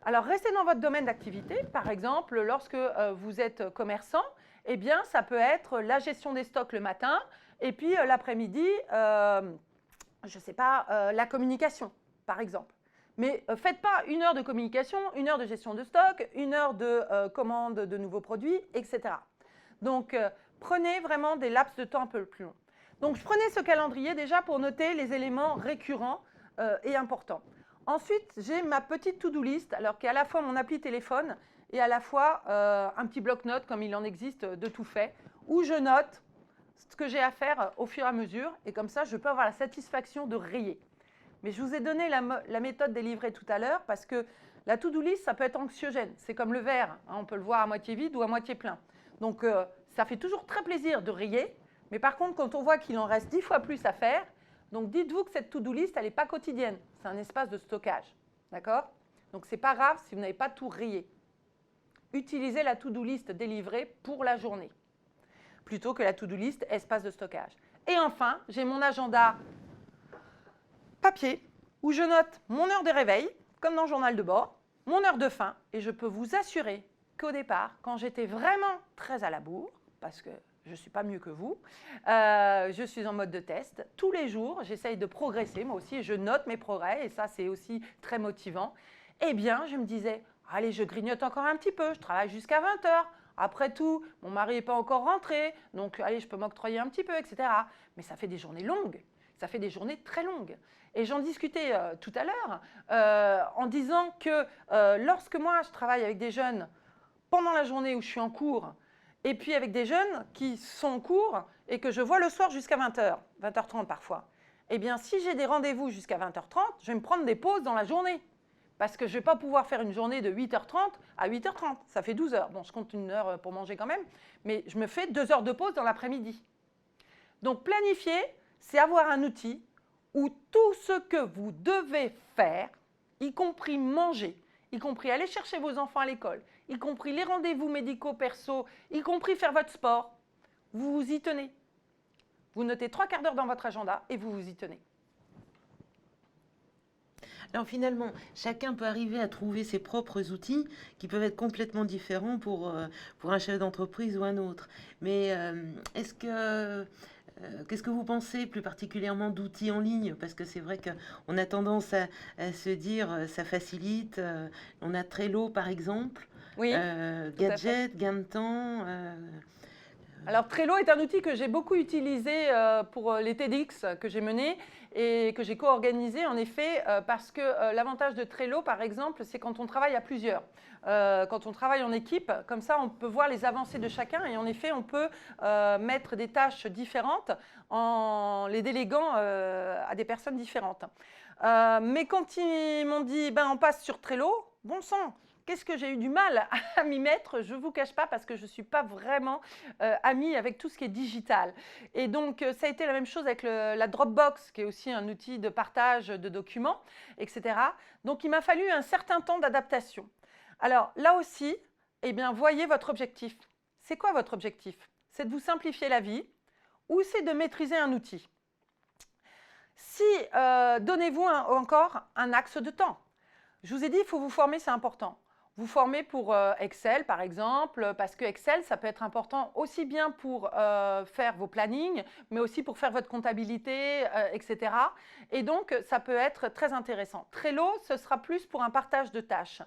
Speaker 2: Alors, restez dans votre domaine d'activité. Par exemple, lorsque vous êtes commerçant, eh bien, ça peut être la gestion des stocks le matin et puis l'après-midi, je ne sais pas, la communication, par exemple. Mais faites pas 1 heure de communication, 1 heure de gestion de stock, 1 heure de commande de nouveaux produits, etc. Donc, prenez vraiment des laps de temps un peu plus longs. Donc, je prenais ce calendrier déjà pour noter les éléments récurrents et importants. Ensuite, j'ai ma petite to-do list, alors qui est à la fois mon appli téléphone et à la fois un petit bloc-notes, comme il en existe de tout fait, où je note ce que j'ai à faire au fur et à mesure, et comme ça, je peux avoir la satisfaction de rayer. Mais je vous ai donné la méthode délivrée tout à l'heure, parce que La to-do list, ça peut être anxiogène. C'est comme le verre, hein, on peut le voir à moitié vide ou à moitié plein. Donc, ça fait toujours très plaisir de rayer. Mais par contre, quand on voit qu'il en reste 10 fois plus à faire, donc dites-vous que cette to-do list, elle n'est pas quotidienne. C'est un espace de stockage. D'accord? Donc, ce n'est pas grave si vous n'avez pas tout rayé. Utilisez la to-do list délivrée pour la journée, plutôt que la to-do list espace de stockage. Et enfin, j'ai mon agenda papier, où je note mon heure de réveil, comme dans le journal de bord, mon heure de faim, et je peux vous assurer qu'au départ, quand j'étais vraiment très à la bourre, parce que je ne suis pas mieux que vous, je suis en mode de test, tous les jours, j'essaye de progresser, moi aussi, je note mes progrès, et ça, c'est aussi très motivant. Eh bien, je me disais, allez, je grignote encore un petit peu, je travaille jusqu'à 20 heures, après tout, mon mari n'est pas encore rentré, donc allez, je peux m'octroyer un petit peu, etc. Mais ça fait des journées longues, ça fait des journées très longues. Et j'en discutais tout à l'heure en disant que lorsque moi, je travaille avec des jeunes pendant la journée où je suis en cours, et puis avec des jeunes qui sont en cours et que je vois le soir jusqu'à 20h, 20h30 parfois, eh bien, si j'ai des rendez-vous jusqu'à 20h30, je vais me prendre des pauses dans la journée. Parce que je ne vais pas pouvoir faire une journée de 8h30 à 8h30. Ça fait 12 heures. Bon, je compte une heure pour manger quand même, mais je me fais 2 heures de pause dans l'après-midi. Donc, planifier, c'est avoir un outil où tout ce que vous devez faire, y compris manger, y compris aller chercher vos enfants à l'école, y compris les rendez-vous médicaux perso, y compris faire votre sport, vous vous y tenez. Vous notez 3/4 d'heure dans votre agenda et vous vous y tenez.
Speaker 1: Alors finalement, chacun peut arriver à trouver ses propres outils qui peuvent être complètement différents pour un chef d'entreprise ou un autre. Mais qu'est-ce que vous pensez plus particulièrement d'outils en ligne? Parce que c'est vrai qu'on a tendance à se dire ça facilite. On a Trello par exemple,
Speaker 2: Oui,
Speaker 1: Gadget, gain de temps.
Speaker 2: Alors Trello est un outil que j'ai beaucoup utilisé pour les TEDx que j'ai menés et que j'ai co-organisé en effet parce que l'avantage de Trello par exemple c'est quand on travaille à plusieurs. Quand on travaille en équipe, comme ça on peut voir les avancées de chacun et en effet on peut mettre des tâches différentes en les déléguant à des personnes différentes. Mais quand ils m'ont dit on passe sur Trello, bon sang, qu'est-ce que j'ai eu du mal à m'y mettre, je ne vous cache pas, parce que je ne suis pas vraiment amie avec tout ce qui est digital. Et donc, ça a été la même chose avec la Dropbox, qui est aussi un outil de partage de documents, etc. Donc, il m'a fallu un certain temps d'adaptation. Alors, là aussi, eh bien, voyez votre objectif. C'est quoi votre objectif? C'est de vous simplifier la vie ou c'est de maîtriser un outil? Si, donnez-vous encore un axe de temps. Je vous ai dit, il faut vous former, c'est important. Vous formez pour Excel, par exemple, parce que Excel, ça peut être important aussi bien pour faire vos plannings, mais aussi pour faire votre comptabilité, etc. Et donc, ça peut être très intéressant. Trello, ce sera plus pour un partage de tâches.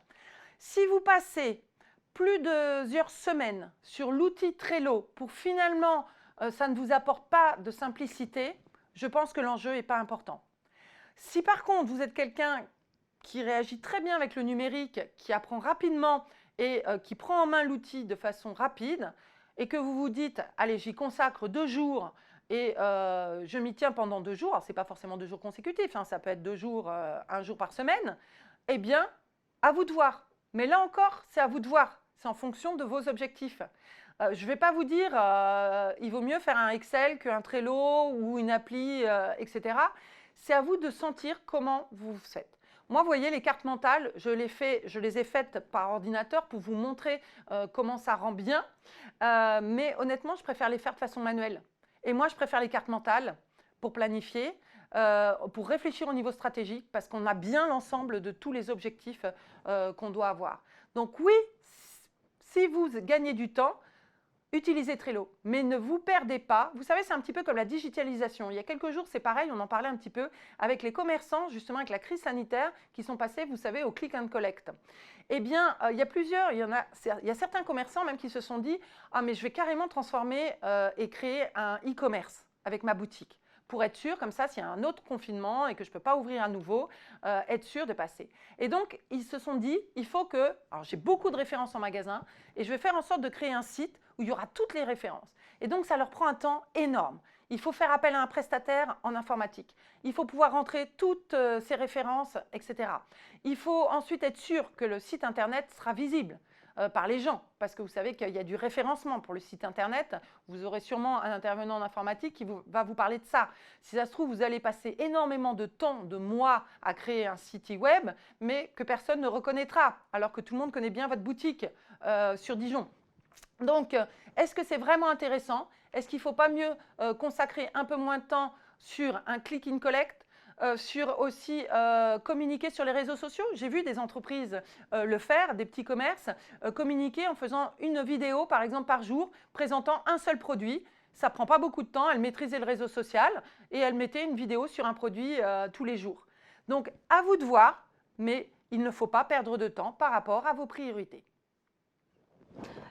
Speaker 2: Si vous passez plusieurs semaines sur l'outil Trello pour finalement, ça ne vous apporte pas de simplicité, je pense que l'enjeu n'est pas important. Si par contre, vous êtes quelqu'un qui réagit très bien avec le numérique, qui apprend rapidement et qui prend en main l'outil de façon rapide, et que vous vous dites, allez, j'y consacre 2 jours et je m'y tiens pendant 2 jours, alors ce n'est pas forcément 2 jours consécutifs, hein, ça peut être 2 jours, 1 jour par semaine, eh bien, à vous de voir. Mais là encore, c'est à vous de voir, c'est en fonction de vos objectifs. Je ne vais pas vous dire, il vaut mieux faire un Excel qu'un Trello ou une appli, etc. C'est à vous de sentir comment vous faites. Moi, vous voyez, les cartes mentales, je les ai faites par ordinateur pour vous montrer comment ça rend bien. Mais honnêtement, je préfère les faire de façon manuelle. Et moi, je préfère les cartes mentales pour planifier, pour réfléchir au niveau stratégique, parce qu'on a bien l'ensemble de tous les objectifs qu'on doit avoir. Donc oui, si vous gagnez du temps, utilisez Trello, mais ne vous perdez pas. Vous savez, c'est un petit peu comme la digitalisation. Il y a quelques jours, c'est pareil, on en parlait un petit peu avec les commerçants, justement avec la crise sanitaire, qui sont passés, vous savez, au click and collect. Eh bien, il y a certains commerçants même qui se sont dit « Ah, mais je vais carrément transformer et créer un e-commerce avec ma boutique. » Pour être sûr, comme ça, s'il y a un autre confinement et que je ne peux pas ouvrir à nouveau, être sûr de passer. Et donc, ils se sont dit, il faut que... Alors, j'ai beaucoup de références en magasin et je vais faire en sorte de créer un site où il y aura toutes les références. Et donc, ça leur prend un temps énorme. il faut faire appel à un prestataire en informatique. Il faut pouvoir rentrer toutes ces références, etc. Il faut ensuite être sûr que le site Internet sera visible par les gens, parce que vous savez qu'il y a du référencement pour le site Internet. Vous aurez sûrement un intervenant en informatique qui va vous parler de ça. Si ça se trouve, vous allez passer énormément de temps, de mois à créer un site web, mais que personne ne reconnaîtra, alors que tout le monde connaît bien votre boutique sur Dijon. Donc, est-ce que c'est vraiment intéressant? Est-ce qu'il ne faut pas mieux consacrer un peu moins de temps sur un click and collect, sur aussi communiquer sur les réseaux sociaux? J'ai vu des entreprises le faire, des petits commerces, communiquer en faisant une vidéo, par exemple, par jour, présentant un seul produit. Ça ne prend pas beaucoup de temps, elle maîtrisait le réseau social et elle mettait une vidéo sur un produit tous les jours. Donc, à vous de voir, mais il ne faut pas perdre de temps par rapport à vos priorités.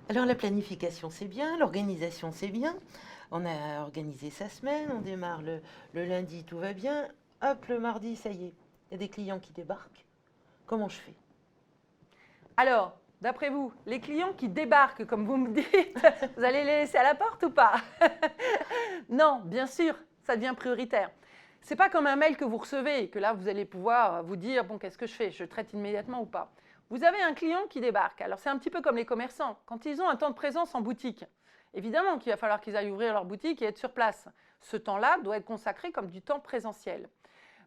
Speaker 1: Alors la planification, c'est bien, l'organisation, c'est bien. On a organisé sa semaine, on démarre le lundi, tout va bien. Hop, le mardi, ça y est, il y a des clients qui débarquent. Comment je fais?
Speaker 2: Alors, d'après vous, les clients qui débarquent, comme vous me dites, vous allez les laisser à la porte ou pas? Non, bien sûr, ça devient prioritaire. Ce n'est pas comme un mail que vous recevez et que là, vous allez pouvoir vous dire, bon, qu'est-ce que je fais? Je traite immédiatement ou pas? Vous avez un client qui débarque. Alors, c'est un petit peu comme les commerçants. Quand ils ont un temps de présence en boutique, évidemment qu'il va falloir qu'ils aillent ouvrir leur boutique et être sur place. Ce temps-là doit être consacré comme du temps présentiel.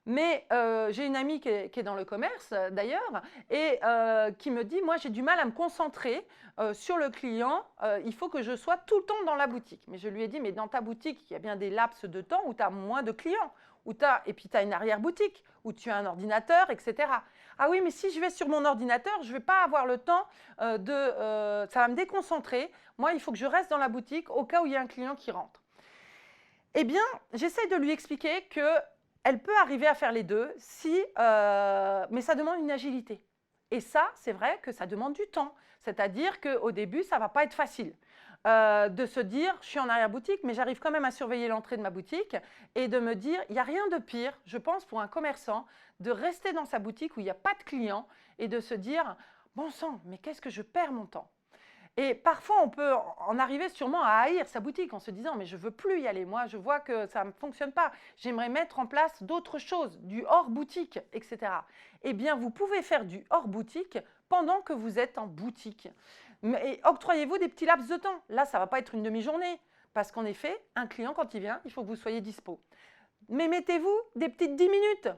Speaker 2: Mais j'ai une amie qui est dans le commerce, d'ailleurs, et qui me dit, moi, j'ai du mal à me concentrer sur le client. Il faut que je sois tout le temps dans la boutique. Mais je lui ai dit, mais dans ta boutique, il y a bien des laps de temps où tu as moins de clients. Et puis, tu as une arrière-boutique, où tu as un ordinateur, etc. Ah oui, mais si je vais sur mon ordinateur, je ne vais pas avoir le temps ça va me déconcentrer. Moi, il faut que je reste dans la boutique au cas où il y a un client qui rentre. Eh bien, j'essaie de lui expliquer qu'elle peut arriver à faire les deux, mais ça demande une agilité. Et ça, c'est vrai que ça demande du temps. C'est-à-dire qu'au début, ça ne va pas être facile. De se dire, je suis en arrière-boutique, mais j'arrive quand même à surveiller l'entrée de ma boutique et de me dire, il n'y a rien de pire, je pense, pour un commerçant, de rester dans sa boutique où il n'y a pas de clients et de se dire, bon sang, mais qu'est-ce que je perds mon temps? Et parfois, on peut en arriver sûrement à haïr sa boutique en se disant, mais je ne veux plus y aller, moi, je vois que ça ne fonctionne pas. J'aimerais mettre en place d'autres choses, du hors-boutique, etc. Eh bien, vous pouvez faire du hors-boutique pendant que vous êtes en boutique. Mais octroyez-vous des petits laps de temps. Là, ça ne va pas être une demi-journée, parce qu'en effet, un client, quand il vient, il faut que vous soyez dispo. Mais mettez-vous des petites 10 minutes,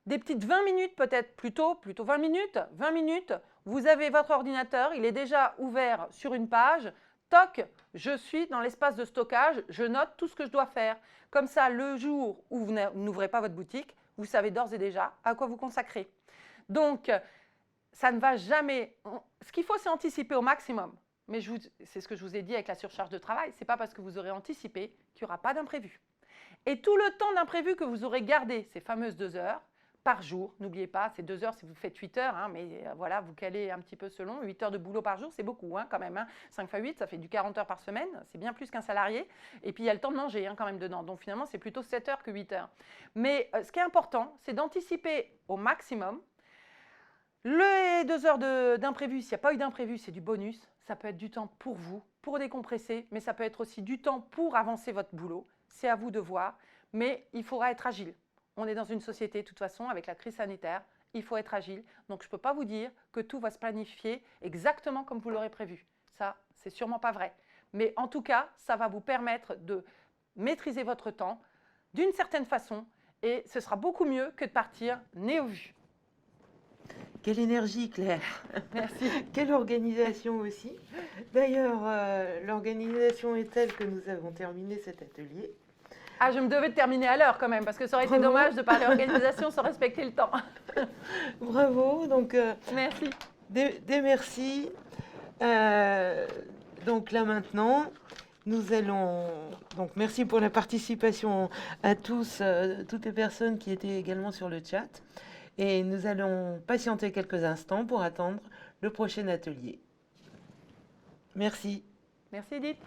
Speaker 2: des petites 20 minutes peut-être, plutôt 20 minutes. 20 minutes, vous avez votre ordinateur, il est déjà ouvert sur une page. Toc, je suis dans l'espace de stockage, je note tout ce que je dois faire. Comme ça, le jour où vous n'ouvrez pas votre boutique, vous savez d'ores et déjà à quoi vous consacrer. Donc, ça ne va jamais… Ce qu'il faut, c'est anticiper au maximum. Mais c'est ce que je vous ai dit avec la surcharge de travail. Ce n'est pas parce que vous aurez anticipé qu'il n'y aura pas d'imprévu. Et tout le temps d'imprévu que vous aurez gardé, ces fameuses 2 heures par jour, n'oubliez pas, c'est 2 heures si vous faites 8 heures, hein, mais voilà, vous calez un petit peu selon. 8 heures de boulot par jour, c'est beaucoup quand même. 5 x 8, ça fait du 40 heures par semaine, c'est bien plus qu'un salarié. Et puis, il y a le temps de manger quand même dedans. Donc, finalement, c'est plutôt 7 heures que 8 heures. Mais ce qui est important, c'est d'anticiper au maximum. Les 2 heures d'imprévu, s'il n'y a pas eu d'imprévu, c'est du bonus. Ça peut être du temps pour vous, pour décompresser, mais ça peut être aussi du temps pour avancer votre boulot. C'est à vous de voir, mais il faudra être agile. On est dans une société, de toute façon, avec la crise sanitaire, il faut être agile. Donc, je ne peux pas vous dire que tout va se planifier exactement comme vous l'aurez prévu. Ça, c'est sûrement pas vrai. Mais en tout cas, ça va vous permettre de maîtriser votre temps d'une certaine façon et ce sera beaucoup mieux que de partir nez au vu.
Speaker 1: Quelle énergie, Claire!
Speaker 2: Merci.
Speaker 1: Quelle organisation aussi! D'ailleurs, l'organisation est telle que nous avons terminé cet atelier.
Speaker 2: Ah, je me devais de terminer à l'heure quand même, parce que ça aurait été dommage de parler organisation sans respecter le temps.
Speaker 1: Bravo, donc
Speaker 2: merci.
Speaker 1: Des merci. Donc là maintenant, nous allons… Donc merci pour la participation à tous, toutes les personnes qui étaient également sur le chat. Et nous allons patienter quelques instants pour attendre le prochain atelier. Merci.
Speaker 2: Merci Edith.